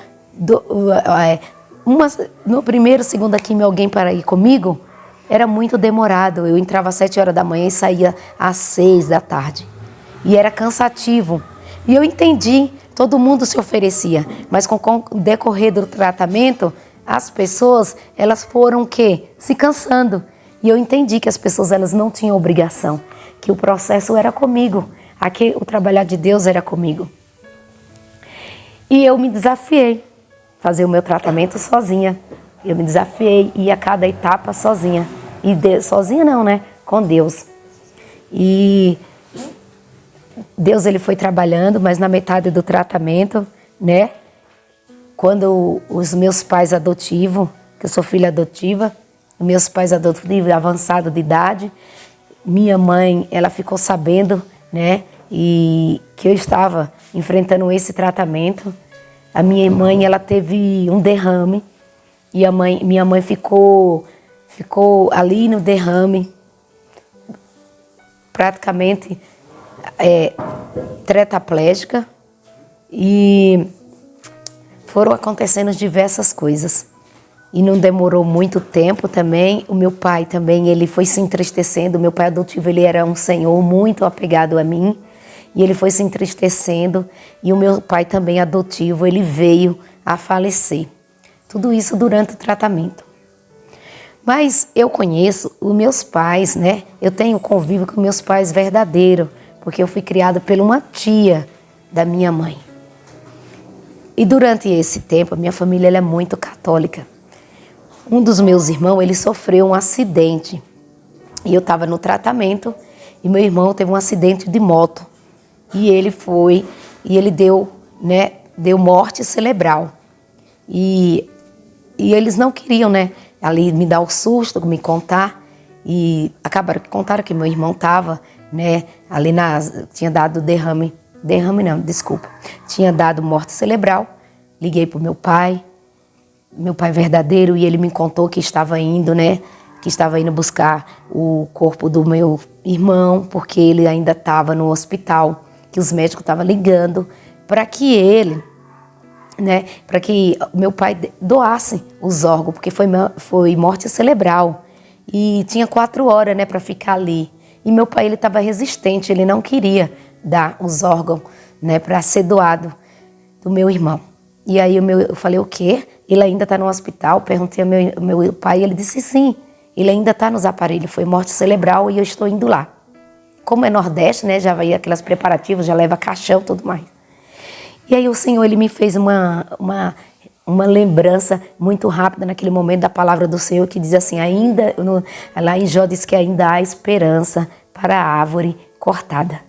no primeiro, segunda químio alguém para ir comigo, era muito demorado. Eu entrava às 7 horas da manhã e saía às 6 da tarde. E era cansativo. E eu entendi, todo mundo se oferecia. Mas com o decorrer do tratamento, as pessoas, elas foram o quê? Se cansando. E eu entendi que as pessoas, elas não tinham obrigação, que o processo era comigo, aqui o trabalhar de Deus era comigo. E eu me desafiei, fazer o meu tratamento sozinha. Eu me desafiei, ir a cada etapa sozinha. E sozinha não, né? Com Deus. E Deus, ele foi trabalhando, mas na metade do tratamento, né? Quando os meus pais adotivos, que eu sou filha adotiva, meus pais adotivos avançados de idade, minha mãe, ela ficou sabendo, né? E que eu estava enfrentando esse tratamento. A minha mãe, ela teve um derrame e minha mãe ficou ali no derrame, praticamente tetraplégica, e foram acontecendo diversas coisas. E não demorou muito tempo também. O meu pai também, ele foi se entristecendo. O meu pai adotivo, ele era um senhor muito apegado a mim. E ele foi se entristecendo. E o meu pai também adotivo, ele veio a falecer. Tudo isso durante o tratamento. Mas eu conheço os meus pais, né? Eu tenho convívio com meus pais verdadeiro, porque eu fui criada por uma tia da minha mãe. E durante esse tempo, a minha família ela é muito católica. Um dos meus irmãos, ele sofreu um acidente. E eu estava no tratamento e meu irmão teve um acidente de moto. E ele deu morte cerebral. E eles não queriam, né, ali me dar o susto, me contar. E contaram que meu irmão estava, né, ali tinha dado tinha dado morte cerebral. Liguei para o meu pai verdadeiro, e ele me contou que estava indo, né, buscar o corpo do meu irmão, porque ele ainda estava no hospital, que os médicos estavam ligando para que ele, né, para que meu pai doasse os órgãos, porque foi morte cerebral e tinha 4 horas, né, para ficar ali. E meu pai, ele estava resistente, ele não queria dar os órgãos, né, para ser doado do meu irmão. E aí eu falei, o quê? Ele ainda está no hospital? Perguntei ao meu pai, ele disse sim, ele ainda está nos aparelhos, foi morte cerebral e eu estou indo lá. Como é Nordeste, né, já vai aqueles preparativos, já leva caixão e tudo mais. E aí o Senhor, ele me fez uma lembrança muito rápida naquele momento da palavra do Senhor, que diz assim, lá em Jó diz que ainda há esperança para a árvore cortada.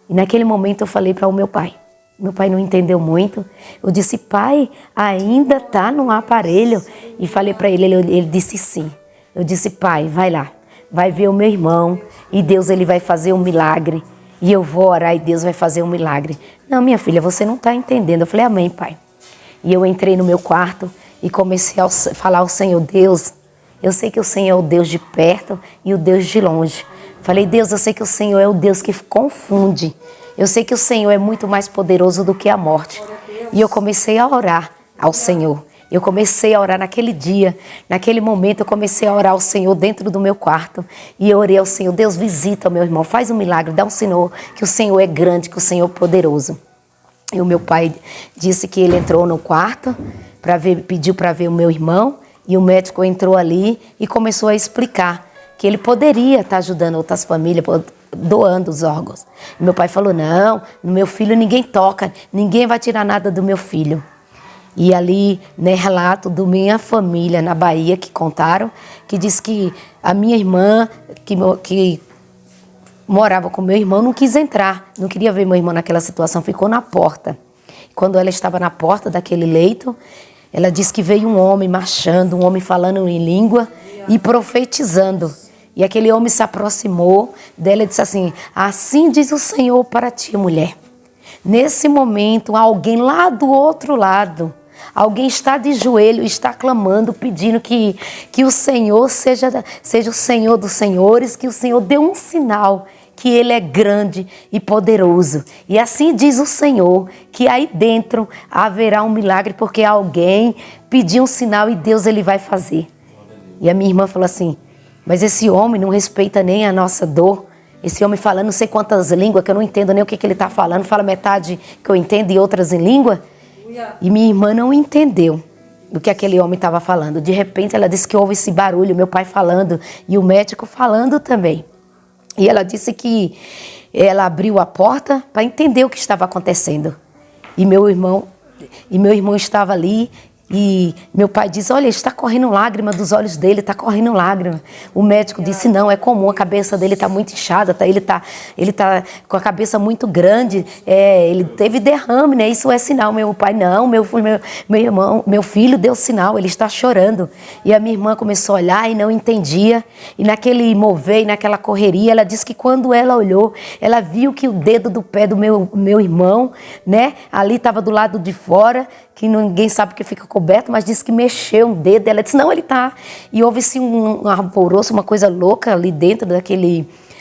E naquele momento eu falei para o meu pai. Meu pai não entendeu muito. Eu disse, pai, ainda está no aparelho? E falei para ele disse sim. Eu disse, pai, vai lá, vai ver o meu irmão e Deus, ele vai fazer um milagre. E eu vou orar e Deus vai fazer um milagre. Não, minha filha, você não está entendendo. Eu falei, amém, pai. E eu entrei no meu quarto e comecei a falar ao Senhor, Deus, eu sei que o Senhor é o Deus de perto e o Deus de longe. Falei, Deus, eu sei que o Senhor é o Deus que confunde. Eu sei que o Senhor é muito mais poderoso do que a morte. E eu comecei a orar ao Senhor. Eu comecei a orar naquele dia, naquele momento, eu comecei a orar ao Senhor dentro do meu quarto. E eu orei ao Senhor, Deus, visita o meu irmão, faz um milagre, dá um sinal que o Senhor é grande, que o Senhor é poderoso. E o meu pai disse que ele entrou no quarto, pediu para ver o meu irmão, e o médico entrou ali e começou a explicar que ele poderia estar ajudando outras famílias, doando os órgãos. E meu pai falou, não, no meu filho ninguém toca, ninguém vai tirar nada do meu filho. E ali, né, relato da minha família na Bahia, que contaram, que diz que a minha irmã, que morava com meu irmão, não quis entrar, não queria ver meu irmão naquela situação, ficou na porta. Quando ela estava na porta daquele leito, ela disse que veio um homem marchando, um homem falando em língua e profetizando. E aquele homem se aproximou dela e disse assim, assim diz o Senhor para ti, mulher. Nesse momento, alguém lá do outro lado, alguém está de joelho, está clamando, pedindo que o Senhor seja o Senhor dos senhores, que o Senhor dê um sinal que Ele é grande e poderoso. E assim diz o Senhor, que aí dentro haverá um milagre, porque alguém pediu um sinal e Deus, Ele vai fazer. E a minha irmã falou assim, mas esse homem não respeita nem a nossa dor. Esse homem falando não sei quantas línguas, que eu não entendo nem o que ele está falando. Fala metade que eu entendo e outras em língua. E minha irmã não entendeu. do que aquele homem estava falando. De repente ela disse que houve esse barulho, meu pai falando e o médico falando também. E ela disse que ela abriu a porta para entender o que estava acontecendo. E meu irmão estava ali. E meu pai disse, olha, está correndo lágrima dos olhos dele, está correndo lágrima. O médico disse, não, é comum, a cabeça dele está muito inchada, ele tá com a cabeça muito grande, ele teve derrame, né? Isso é sinal. Meu pai, não, meu filho deu sinal, ele está chorando. E a minha irmã começou a olhar e não entendia. E naquele mover, naquela correria, ela disse que quando ela olhou, ela viu que o dedo do pé do meu irmão, né? Ali estava do lado de fora, que ninguém sabe que fica coberto, mas disse que mexeu um dedo. Ela disse, não, ele tá. E houve-se um alvoroço, uma coisa louca ali dentro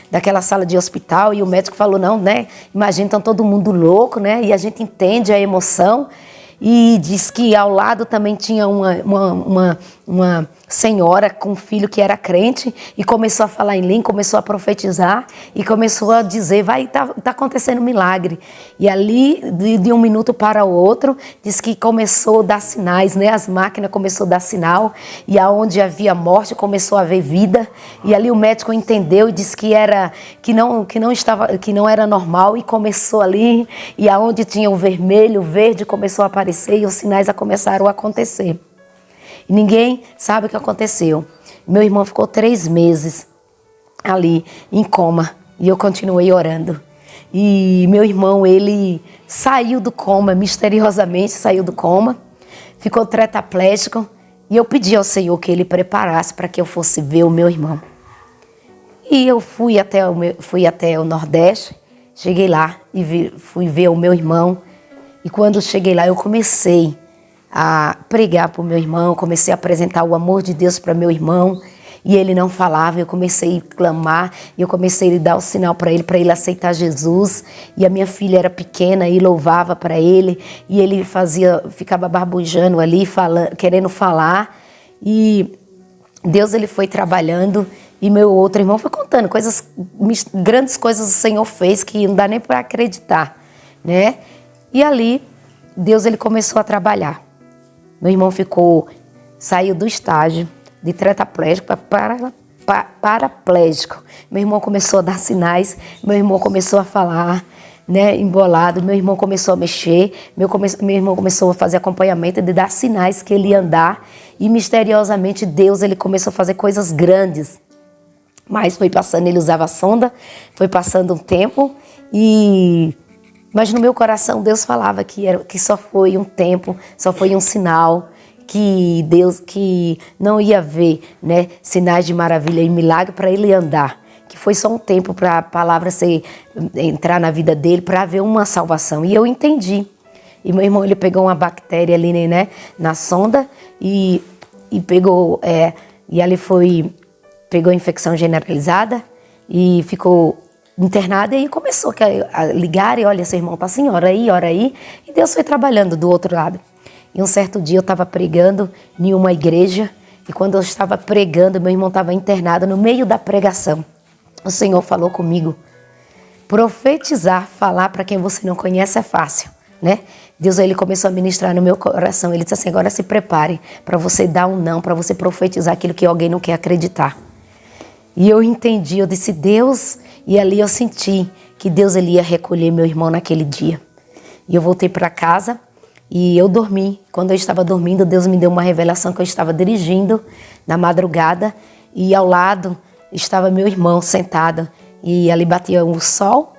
daquela sala de hospital. E o médico falou, não, né? Imagina, estão todo mundo louco, né? E a gente entende a emoção. E diz que ao lado também tinha uma senhora com um filho que era crente e começou a falar em língua, começou a profetizar e começou a dizer, tá acontecendo um milagre. E ali, de um minuto para o outro, diz que começou a dar sinais, né? As máquinas começaram a dar sinal e aonde havia morte começou a haver vida. E ali o médico entendeu e disse que não era normal e começou ali. E aonde tinha o vermelho, o verde começou a aparecer e os sinais começaram a acontecer. E ninguém sabe o que aconteceu. Meu irmão ficou 3 meses ali em coma e eu continuei orando. E meu irmão, ele saiu do coma, misteriosamente saiu do coma, ficou tetraplégico e eu pedi ao Senhor que Ele preparasse para que eu fosse ver o meu irmão. E eu fui até o Nordeste, cheguei lá e fui ver o meu irmão. E quando cheguei lá, eu comecei a pregar para o meu irmão, comecei a apresentar o amor de Deus para meu irmão. E ele não falava, eu comecei a clamar, eu comecei a dar o sinal para ele aceitar Jesus. E a minha filha era pequena e louvava para ele. E ele ficava barbujando ali, querendo falar. E Deus, ele foi trabalhando. E meu outro irmão foi contando grandes coisas o Senhor fez que não dá nem para acreditar, né? E ali, Deus, ele começou a trabalhar. Meu irmão saiu do estágio de tetraplégico para paraplégico. Meu irmão começou a dar sinais, meu irmão começou a falar, né, embolado, meu irmão começou a mexer, meu irmão começou a fazer acompanhamento, de dar sinais que ele ia andar. E misteriosamente, Deus, ele começou a fazer coisas grandes. Mas foi passando, ele usava a sonda, foi passando um tempo mas no meu coração Deus falava que só foi um tempo, só foi um sinal, que Deus, que não ia ver, né, sinais de maravilha e milagre para ele andar, que foi só um tempo para a palavra entrar na vida dele, para haver uma salvação. E eu entendi. E meu irmão, ele pegou uma bactéria ali, né, na sonda e pegou, e ali pegou infecção generalizada e ficou internada. E começou a ligar e olha, seu irmão tá assim, ora aí. E Deus foi trabalhando do outro lado. E um certo dia eu estava pregando em uma igreja e quando eu estava pregando, meu irmão estava internado. No meio da pregação, o Senhor falou comigo, profetizar, falar para quem você não conhece é fácil, né? Deus, ele começou a ministrar no meu coração. Ele disse assim, agora se prepare para você dar um não, para você profetizar aquilo que alguém não quer acreditar. E eu entendi, eu disse, Deus, e ali eu senti que Deus, ele ia recolher meu irmão naquele dia. E eu voltei para casa e eu dormi. Quando eu estava dormindo, Deus me deu uma revelação que eu estava dirigindo na madrugada e ao lado estava meu irmão sentado e ali batia o sol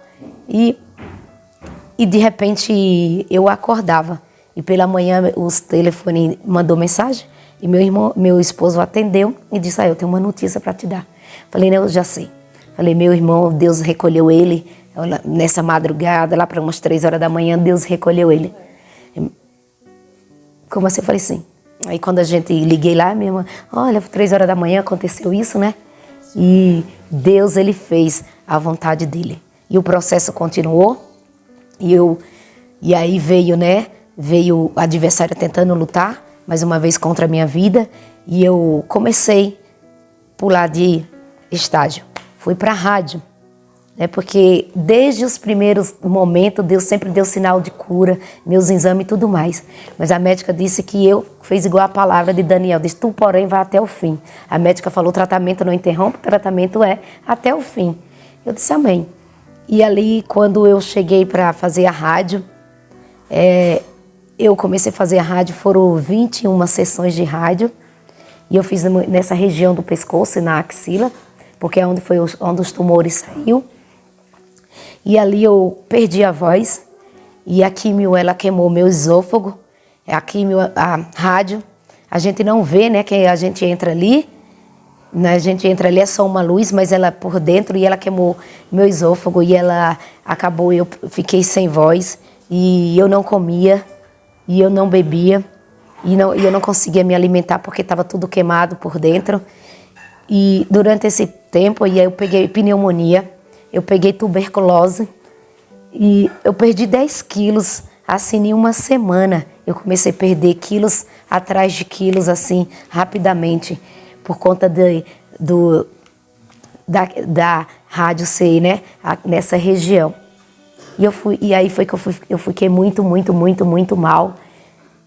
e de repente eu acordava e pela manhã o telefone mandou mensagem e meu esposo atendeu e disse, eu tenho uma notícia para te dar. Falei, eu já sei. Falei, meu irmão, Deus recolheu ele nessa madrugada, lá para umas 3 horas da manhã, Deus recolheu ele. Como assim? Eu falei, sim. Aí quando a gente liguei lá, minha irmã, olha, 3 horas da manhã aconteceu isso, né? E Deus, ele fez a vontade dele. E o processo continuou. E aí veio o adversário tentando lutar, mais uma vez contra a minha vida. E eu comecei a pular de estágio. Fui para a rádio, né? Porque desde os primeiros momentos, Deus sempre deu sinal de cura, meus exames e tudo mais. Mas a médica disse que eu fiz igual a palavra de Daniel, disse, tu, porém, vai até o fim. A médica falou, tratamento não interrompe, tratamento é até o fim. Eu disse, amém. E ali, quando eu cheguei para fazer a rádio, eu comecei a fazer a rádio, foram 21 sessões de rádio, e eu fiz nessa região do pescoço e na axila, porque é onde os tumores saíram. E ali eu perdi a voz, e a químio, ela queimou meu esôfago, a químio, a rádio, a gente não vê, né, que a gente entra ali, né, a gente entra ali, é só uma luz, mas ela por dentro, e ela queimou meu esôfago, e ela acabou, eu fiquei sem voz, e eu não comia, e eu não bebia, e eu não conseguia me alimentar porque estava tudo queimado por dentro. E durante esse tempo, e aí eu peguei pneumonia, eu peguei tuberculose, e eu perdi 10 quilos, assim, em uma semana. Eu comecei a perder quilos atrás de quilos, assim, rapidamente, por conta da rádio ser, né, nessa região. E aí foi que eu fiquei muito, muito, muito, muito mal.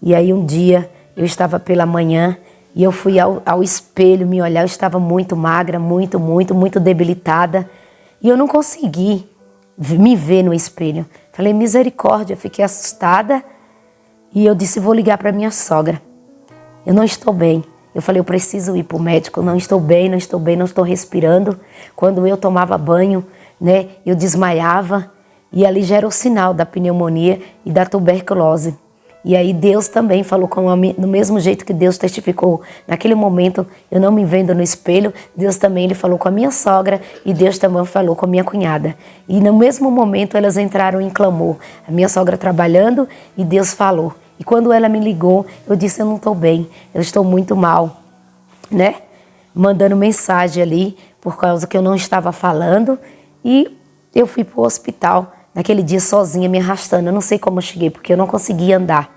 E aí um dia eu estava pela manhã e eu fui ao espelho me olhar, eu estava muito magra, muito, muito, muito debilitada. E eu não consegui me ver no espelho. Falei, misericórdia, fiquei assustada. E eu disse, vou ligar para minha sogra. Eu não estou bem. Eu falei, eu preciso ir para o médico, não estou bem, não estou bem, não estou respirando. Quando eu tomava banho, né, eu desmaiava. E ali já era o sinal da pneumonia e da tuberculose. E aí Deus também falou do mesmo jeito que Deus testificou. Naquele momento, eu não me vendo no espelho, Deus também ele falou com a minha sogra e Deus também falou com a minha cunhada. E no mesmo momento, elas entraram em clamor. A minha sogra trabalhando e Deus falou. E quando ela me ligou, eu disse, eu não estou bem, eu estou muito mal, né? Mandando mensagem ali, por causa que eu não estava falando. E eu fui para o hospital, naquele dia sozinha, me arrastando. Eu não sei como eu cheguei, porque eu não conseguia andar.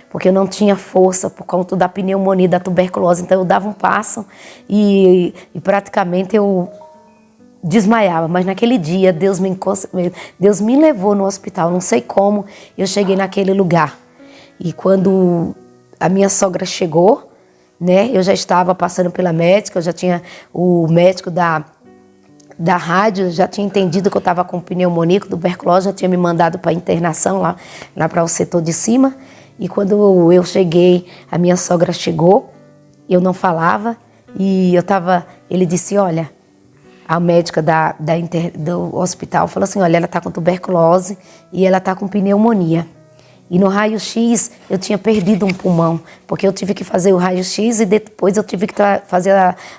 Porque eu não tinha força por conta da pneumonia, da tuberculose. Então eu dava um passo e praticamente eu desmaiava. Mas naquele dia Deus me levou no hospital. Não sei como eu cheguei naquele lugar. E quando a minha sogra chegou, né, eu já estava passando pela médica, eu já tinha o médico da rádio, já tinha entendido que eu estava com pneumonia, tuberculose, já tinha me mandado para internação lá para o setor de cima. E quando eu cheguei, a minha sogra chegou, eu não falava, e ele disse, olha, a médica do hospital falou assim, olha, ela está com tuberculose e ela está com pneumonia. E no raio-x eu tinha perdido um pulmão, porque eu tive que fazer o raio-x e depois eu tive que fazer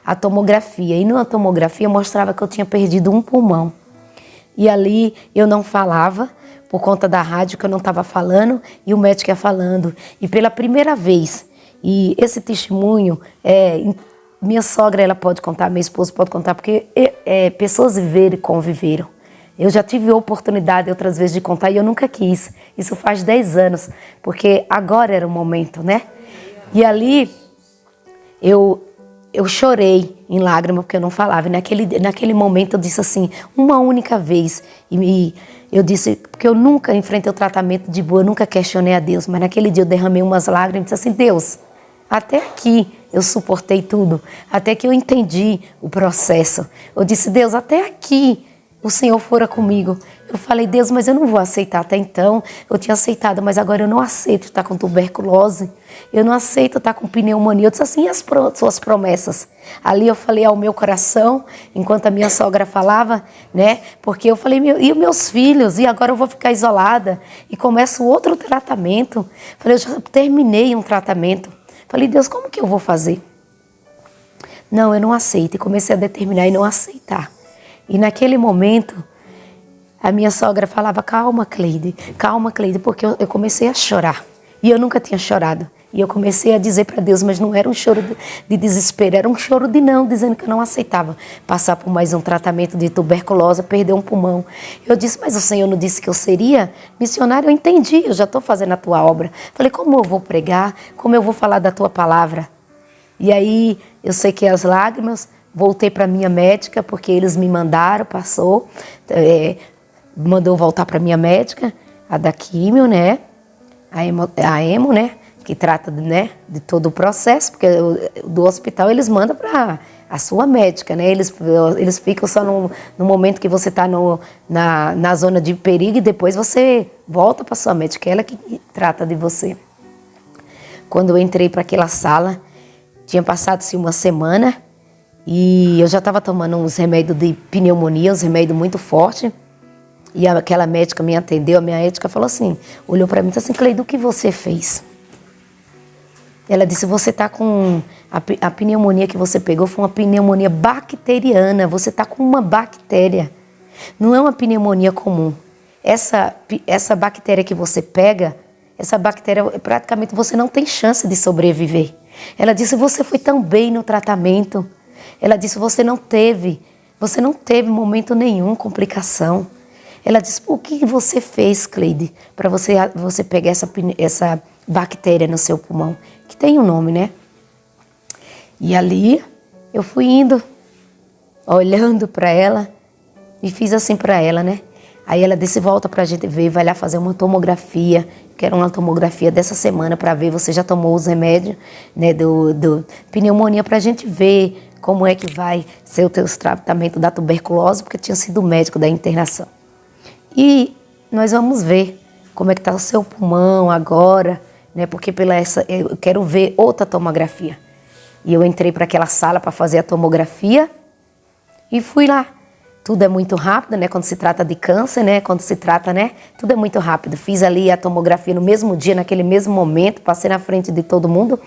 a tomografia. E na tomografia mostrava que eu tinha perdido um pulmão. E ali eu não falava, por conta da rádio que eu não estava falando, e o médico ia falando. E pela primeira vez, e esse testemunho, minha sogra ela pode contar, meu esposo pode contar, porque pessoas viveram e conviveram. Eu já tive a oportunidade outras vezes de contar e eu nunca quis. Isso faz 10 anos, porque agora era o momento, né? E ali eu chorei em lágrimas porque eu não falava. E naquele momento eu disse assim, uma única vez. E eu disse, porque eu nunca enfrentei o tratamento de boa, eu nunca questionei a Deus. Mas naquele dia eu derramei umas lágrimas e disse assim, Deus, até aqui eu suportei tudo. Até que eu entendi o processo. Eu disse, Deus, até aqui o Senhor fora comigo. Eu falei, Deus, mas eu não vou aceitar. Até então, eu tinha aceitado, mas agora eu não aceito estar com tuberculose. Eu não aceito estar com pneumonia. Eu disse assim, e as suas promessas? Ali eu falei ao meu coração, enquanto a minha sogra falava, né? Porque eu falei, e os meus filhos? E agora eu vou ficar isolada? E começo outro tratamento. Falei, eu já terminei um tratamento. Falei, Deus, como que eu vou fazer? Não, eu não aceito. E comecei a determinar e não aceitar. E naquele momento, a minha sogra falava, calma, Cleide, porque eu comecei a chorar. E eu nunca tinha chorado. E eu comecei a dizer para Deus, mas não era um choro de desespero, era um choro de não, dizendo que eu não aceitava passar por mais um tratamento de tuberculose, perder um pulmão. Eu disse, mas o Senhor não disse que eu seria missionária? Eu entendi, eu já estou fazendo a tua obra. Falei, como eu vou pregar? Como eu vou falar da tua palavra? E aí, eu sei que as lágrimas voltei para minha médica, porque eles me mandaram, passou, mandou voltar para minha médica, a da químio, né? A hemo, né? Que trata, né, de todo o processo, porque do hospital eles mandam para a sua médica, né? Eles ficam só no momento que você está na zona de perigo e depois você volta para sua médica, ela que trata de você. Quando eu entrei para aquela sala, tinha passado-se uma semana e eu já estava tomando uns remédios de pneumonia, uns remédios muito fortes. E aquela médica me atendeu, a minha médica falou assim, olhou para mim e disse assim, Cleide, o que você fez? Ela disse, você está com... A pneumonia que você pegou foi uma pneumonia bacteriana, você está com uma bactéria. Não é uma pneumonia comum. Essa bactéria que você pega, essa bactéria, praticamente você não tem chance de sobreviver. Ela disse, você foi tão bem no tratamento. Ela disse, você não teve momento nenhum, complicação. Ela disse, o que você fez, Cleide, para você pegar essa bactéria no seu pulmão? Que tem um nome, né? E ali eu fui indo, olhando para ela e fiz assim para ela, né? Aí ela disse, volta pra gente ver, vai lá fazer uma tomografia. Quero uma tomografia dessa semana para ver, você já tomou os remédios, né, do pneumonia, pra gente ver como é que vai ser o teu tratamento da tuberculose, porque tinha sido o médico da internação. E nós vamos ver como é que está o seu pulmão agora, né? Porque eu quero ver outra tomografia. E eu entrei para aquela sala para fazer a tomografia e fui lá. Tudo é muito rápido, né? Quando se trata de câncer, né? Quando se trata, né? Tudo é muito rápido. Fiz ali a tomografia no mesmo dia, naquele mesmo momento, passei na frente de todo mundo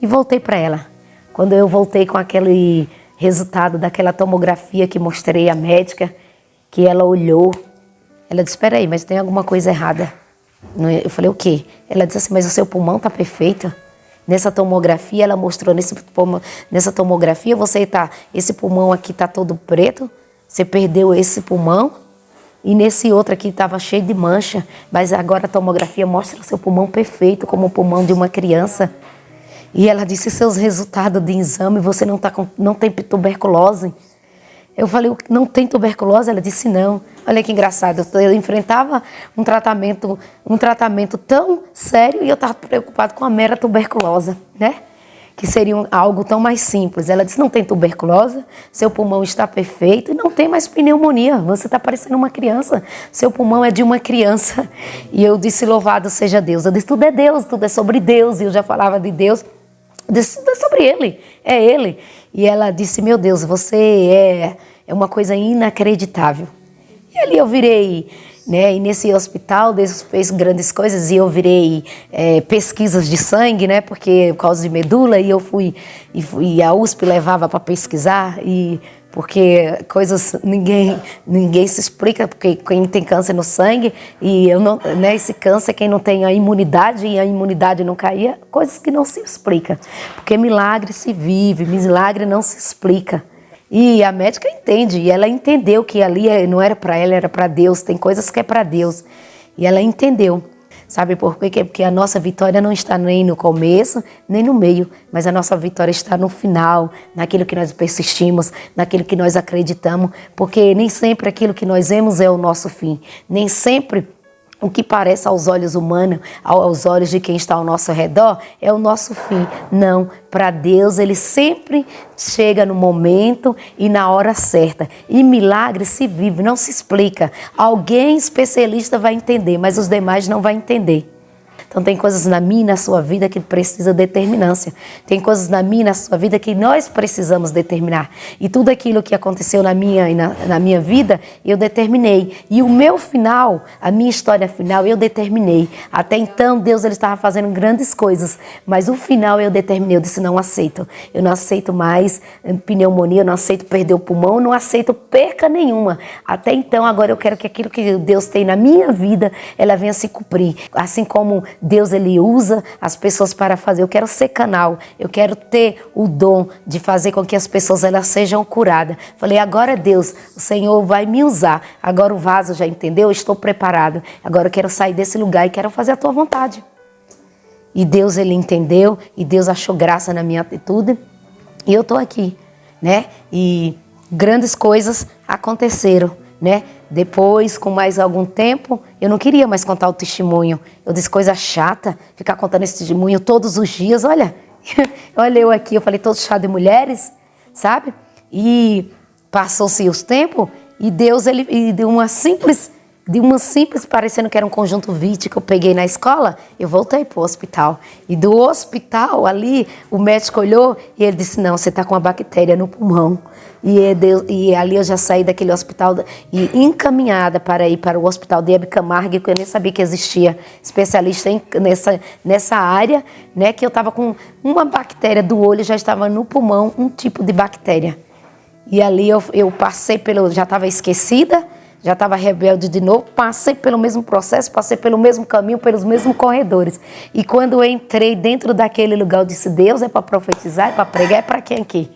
e voltei para ela. Quando eu voltei com aquele resultado daquela tomografia que mostrei à médica, que ela olhou, ela disse, espera aí, mas tem alguma coisa errada. Eu falei, o quê? Ela disse assim, mas o seu pulmão está perfeito. Nessa tomografia, ela mostrou, nessa tomografia, esse pulmão aqui está todo preto, você perdeu esse pulmão, e nesse outro aqui estava cheio de mancha, mas agora a tomografia mostra o seu pulmão perfeito, como o pulmão de uma criança. E ela disse, seus resultados de exame, você não tem tuberculose. Eu falei, não tem tuberculose? Ela disse, não. Olha que engraçado, eu enfrentava um tratamento tão sério e eu estava preocupado com a mera tuberculose, né? Que seria algo tão mais simples. Ela disse, não tem tuberculose, seu pulmão está perfeito e não tem mais pneumonia, você está parecendo uma criança, seu pulmão é de uma criança. E eu disse, louvado seja Deus. Eu disse, tudo é Deus, tudo é sobre Deus. E eu já falava de Deus, eu disse, tudo é sobre Ele, é Ele. E ela disse, meu Deus, você é uma coisa inacreditável. E ali eu virei, né, e nesse hospital Deus fez grandes coisas e eu virei pesquisas de sangue, né, porque por causa de medula, e eu fui, e a USP levava para pesquisar, e porque coisas ninguém se explica, porque quem tem câncer no sangue, e eu não, né, esse câncer, quem não tem a imunidade e a imunidade não caía, coisas que não se explica, porque milagre se vive, milagre não se explica. E a médica entende, e ela entendeu que ali não era para ela, era para Deus, tem coisas que é para Deus. E ela entendeu. Sabe por quê? Porque a nossa vitória não está nem no começo, nem no meio, mas a nossa vitória está no final, naquilo que nós persistimos, naquilo que nós acreditamos, porque nem sempre aquilo que nós vemos é o nosso fim, nem sempre o que parece aos olhos humanos, aos olhos de quem está ao nosso redor, é o nosso fim. Não, para Deus Ele sempre chega no momento e na hora certa. E milagre se vive, não se explica. Alguém especialista vai entender, mas os demais não vão entender. Então tem coisas na minha e na sua vida que precisa de determinância. Tem coisas na minha e na sua vida que nós precisamos determinar. E tudo aquilo que aconteceu na minha e na minha vida, eu determinei. E o meu final, a minha história final, eu determinei. Até então, Deus ele estava fazendo grandes coisas. Mas o final eu determinei. Eu disse, não aceito. Eu não aceito mais pneumonia, eu não aceito perder o pulmão, eu não aceito perca nenhuma. Até então, agora eu quero que aquilo que Deus tem na minha vida, ela venha se cumprir. Assim como Deus ele usa as pessoas para fazer. Eu quero ser canal, eu quero ter o dom de fazer com que as pessoas elas sejam curadas. Falei, agora Deus, o Senhor vai me usar. Agora o vaso já entendeu, eu estou preparado. Agora eu quero sair desse lugar e quero fazer a tua vontade. E Deus ele entendeu e Deus achou graça na minha atitude. E eu estou aqui. né? E grandes coisas aconteceram, né? Depois, com mais algum tempo, eu não queria mais contar o testemunho. Eu disse, coisa chata, ficar contando esse testemunho todos os dias. Olha, olha eu aqui, eu falei todo chá de mulheres, sabe? E passou-se os tempos e Deus, ele deu de uma simples, parecendo que era um conjunto VIT que eu peguei na escola, eu voltei pro hospital. E do hospital ali, o médico olhou e ele disse, não, você está com uma bactéria no pulmão. E ali eu já saí daquele hospital e encaminhada para ir para o hospital de Hebe Camargo, que eu nem sabia que existia especialista nessa área, né? Que eu estava com uma bactéria do olho, já estava no pulmão, um tipo de bactéria. E ali eu passei já estava esquecida, já estava rebelde de novo, passei pelo mesmo processo, passei pelo mesmo caminho, pelos mesmos corredores. E quando eu entrei dentro daquele lugar, eu disse, Deus, é para profetizar, é para pregar, é para quem aqui?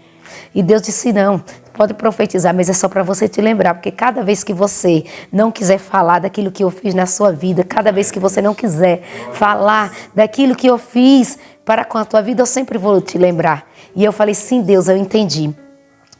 E Deus disse, não, pode profetizar, mas é só para você te lembrar, porque cada vez que você não quiser falar daquilo que eu fiz na sua vida, cada vez que você não quiser falar daquilo que eu fiz para com a tua vida, eu sempre vou te lembrar. E eu falei, sim, Deus, eu entendi.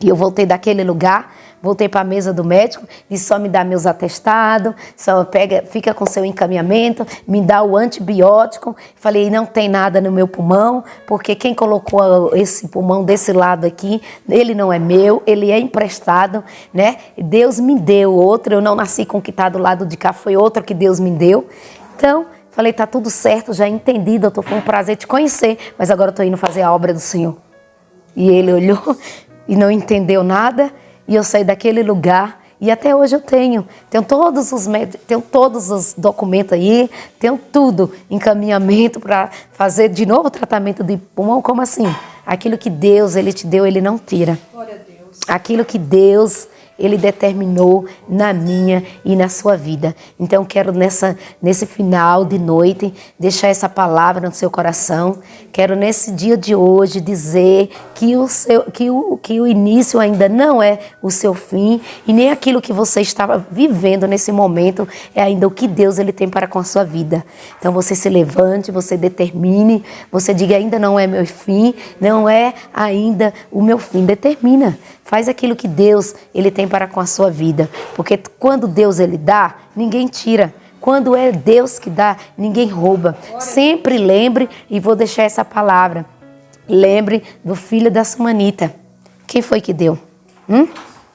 E eu voltei daquele lugar, voltei para a mesa do médico, disse, só me dá meus atestados, só fica com seu encaminhamento, me dá o antibiótico. Falei, não tem nada no meu pulmão, porque quem colocou esse pulmão desse lado aqui, ele não é meu, ele é emprestado, né? Deus me deu outro, eu não nasci com o que está do lado de cá, foi outro que Deus me deu. Então, falei, tá tudo certo, já entendi, doutor, foi um prazer te conhecer, mas agora eu estou indo fazer a obra do Senhor. E ele olhou e não entendeu nada, e eu saí daquele lugar, e até hoje eu tenho todos os documentos aí, tenho tudo, encaminhamento para fazer de novo o tratamento de pulmão. Como assim? Aquilo que Deus, Ele te deu, Ele não tira. Glória a Deus. Aquilo que Deus, Ele determinou na minha e na sua vida. Então quero nesse final de noite deixar essa palavra no seu coração. Quero nesse dia de hoje dizer que o início ainda não é o seu fim e nem aquilo que você estava vivendo nesse momento é ainda o que Deus ele tem para com a sua vida. Então você se levante, você determine, você diga ainda não é meu fim, não é ainda o meu fim. Determina, faz aquilo que Deus ele tem para com a sua vida, porque quando Deus ele dá, ninguém tira. Quando é Deus que dá, ninguém rouba. Sempre lembre, e vou deixar essa palavra, lembre do filho da Sumanita. Quem foi que deu?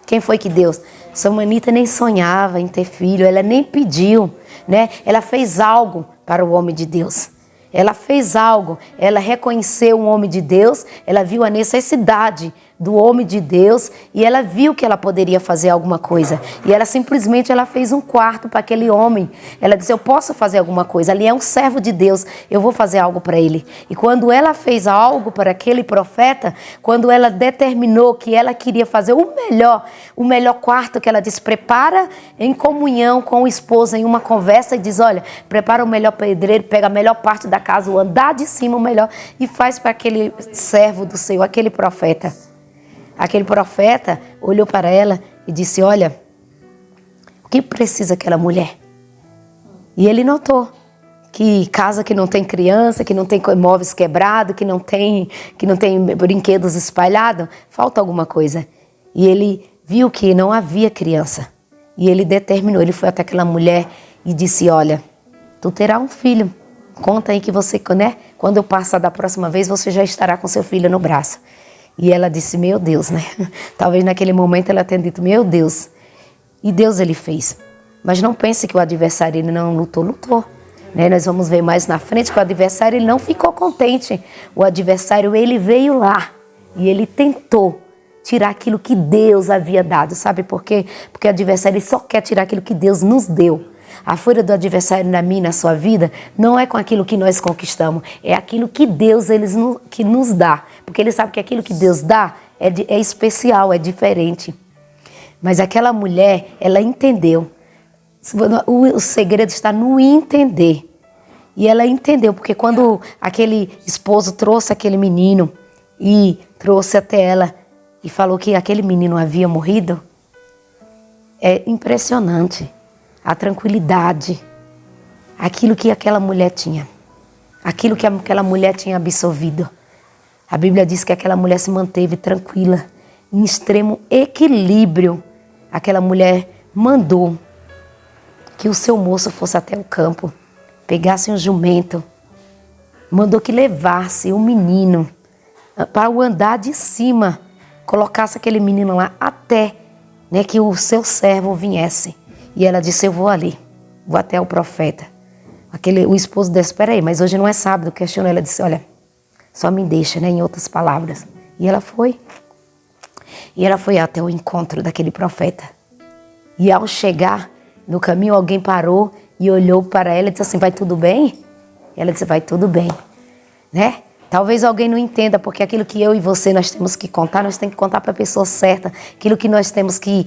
Quem foi que deu? Sumanita nem sonhava em ter filho, ela nem pediu, né? Ela fez algo para o homem de Deus. Ela fez algo, ela reconheceu um homem de Deus, ela viu a necessidade do homem de Deus e ela viu que ela poderia fazer alguma coisa. E ela simplesmente fez um quarto para aquele homem. Ela disse, eu posso fazer alguma coisa, ali é um servo de Deus, eu vou fazer algo para ele. E quando ela fez algo para aquele profeta, quando ela determinou que ela queria fazer o melhor quarto, que ela disse, prepara em comunhão com o esposo, em uma conversa, e diz, olha, prepara o melhor pedreiro, pega a melhor parte da casa, o andar de cima, o melhor, e faz para aquele servo do Senhor, aquele profeta. Aquele profeta olhou para ela e disse, olha, o que precisa aquela mulher? E ele notou que casa que não tem criança, que não tem móveis quebrados, que não tem brinquedos espalhados, falta alguma coisa. E ele viu que não havia criança. E ele determinou, ele foi até aquela mulher e disse, olha, tu terás um filho. Conta aí que você, né? Quando eu passar da próxima vez, você já estará com seu filho no braço. E ela disse, meu Deus, né? Talvez naquele momento ela tenha dito, meu Deus. E Deus ele fez. Mas não pense que o adversário ele não lutou. Né? Nós vamos ver mais na frente que o adversário ele não ficou contente. O adversário ele veio lá e ele tentou tirar aquilo que Deus havia dado. Sabe por quê? Porque o adversário ele só quer tirar aquilo que Deus nos deu. A fúria do adversário na minha e na sua vida não é com aquilo que nós conquistamos, é aquilo que Deus que nos dá. Porque ele sabe que aquilo que Deus dá é especial, é diferente. Mas aquela mulher, ela entendeu. O segredo está no entender. E ela entendeu, porque quando aquele esposo trouxe aquele menino e trouxe até ela e falou que aquele menino havia morrido, é impressionante. A tranquilidade, aquilo que aquela mulher tinha, aquilo que aquela mulher tinha absorvido. A Bíblia diz que aquela mulher se manteve tranquila, em extremo equilíbrio, aquela mulher mandou que o seu moço fosse até o campo, pegasse um jumento, mandou que levasse o menino para o andar de cima, colocasse aquele menino lá até, né, que o seu servo viesse. E ela disse, eu vou ali, vou até o profeta. O esposo disse, espera aí, mas hoje não é sábado, questionou. Ela disse, olha, só me deixa, né, em outras palavras. E ela foi. E ela foi até o encontro daquele profeta. E ao chegar no caminho, alguém parou e olhou para ela e disse assim, vai tudo bem? E ela disse, vai tudo bem, né? Talvez alguém não entenda, porque aquilo que eu e você nós temos que contar, nós temos que contar para a pessoa certa. Aquilo que nós temos que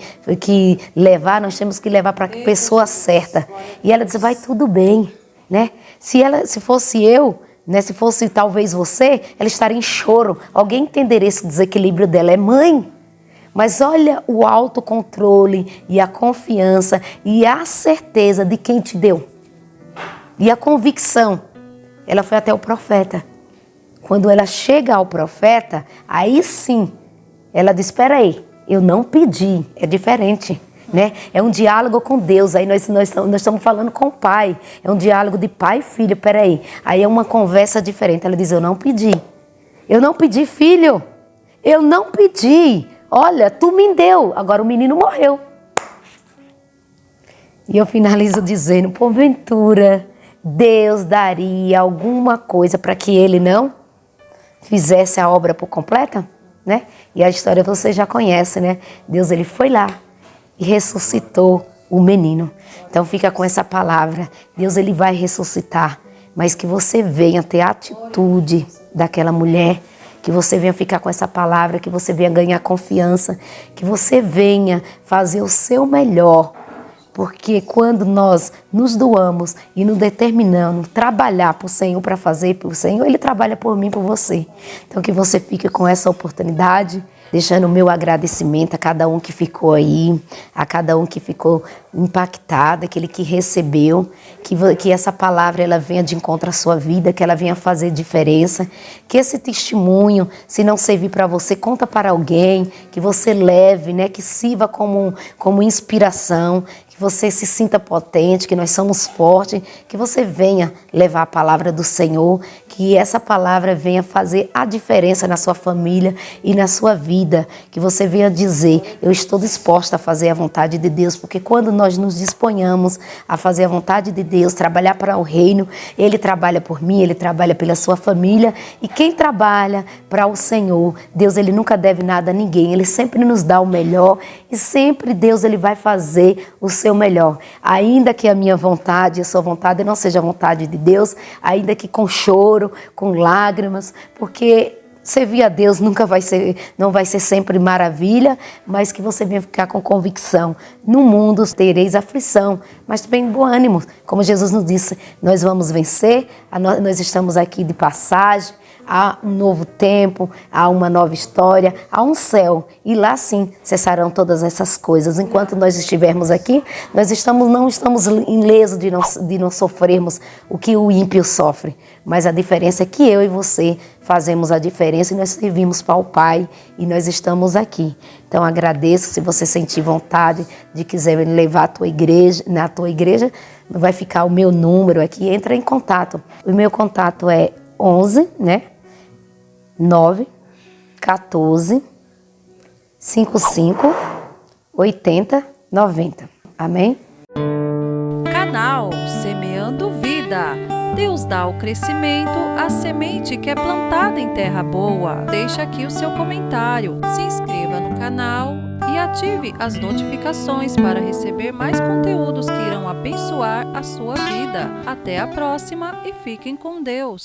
levar, nós temos que levar para a pessoa certa. E ela disse, vai tudo bem, né? Se fosse eu, né, se fosse talvez você, ela estaria em choro. Alguém entenderia esse desequilíbrio dela, é mãe. Mas olha o autocontrole e a confiança e a certeza de quem te deu. E a convicção. Ela foi até o profeta. Quando ela chega ao profeta, aí sim, ela diz, espera aí, eu não pedi, é diferente, né? É um diálogo com Deus, aí nós estamos falando com o pai, é um diálogo de pai e filho, espera aí. Aí é uma conversa diferente, ela diz, eu não pedi, filho, eu não pedi, olha, tu me deu, agora o menino morreu. E eu finalizo dizendo, porventura, Deus daria alguma coisa para que ele não fizesse a obra por completa, né? E a história você já conhece, né? Deus, ele foi lá e ressuscitou o menino. Então fica com essa palavra. Deus, ele vai ressuscitar, mas que você venha ter a atitude daquela mulher, que você venha ficar com essa palavra, que você venha ganhar confiança, que você venha fazer o seu melhor. Porque quando nós nos doamos e nos determinamos trabalhar para o Senhor, para fazer para o Senhor, Ele trabalha por mim, por você. Então que você fique com essa oportunidade, deixando o meu agradecimento a cada um que ficou aí, a cada um que ficou impactado, aquele que recebeu, que essa palavra ela venha de encontro à sua vida, que ela venha fazer diferença, que esse testemunho, se não servir para você, conta para alguém, que você leve, né, que sirva como inspiração, que você se sinta potente, que nós somos fortes, que você venha levar a palavra do Senhor, que essa palavra venha fazer a diferença na sua família e na sua vida, que você venha dizer, eu estou disposta a fazer a vontade de Deus, porque quando nós nos disponhamos a fazer a vontade de Deus, trabalhar para o reino, Ele trabalha por mim, Ele trabalha pela sua família, e quem trabalha para o Senhor, Deus, Ele nunca deve nada a ninguém, Ele sempre nos dá o melhor, e sempre Deus, Ele vai fazer o seu melhor. Ainda que a minha vontade, a sua vontade não seja a vontade de Deus, ainda que com choro, com lágrimas, porque servir a Deus não vai ser sempre maravilha, mas que você venha ficar com convicção. No mundo tereis aflição, mas também bom ânimo. Como Jesus nos disse, nós vamos vencer, nós estamos aqui de passagem, há um novo tempo, há uma nova história, há um céu. E lá sim cessarão todas essas coisas. Enquanto nós estivermos aqui, nós não estamos ilesos de não sofrermos o que o ímpio sofre. Mas a diferença é que eu e você fazemos a diferença e nós servimos para o Pai e nós estamos aqui. Então agradeço, se você sentir vontade de quiser levar na tua igreja, vai ficar o meu número aqui, entra em contato. O meu contato é 11, né? 9 14 55 80 90. Amém? Canal Semeando Vida. Deus dá o crescimento à semente que é plantada em terra boa. Deixa aqui o seu comentário, se inscreva no canal e ative as notificações para receber mais conteúdos que irão abençoar a sua vida. Até a próxima e fiquem com Deus.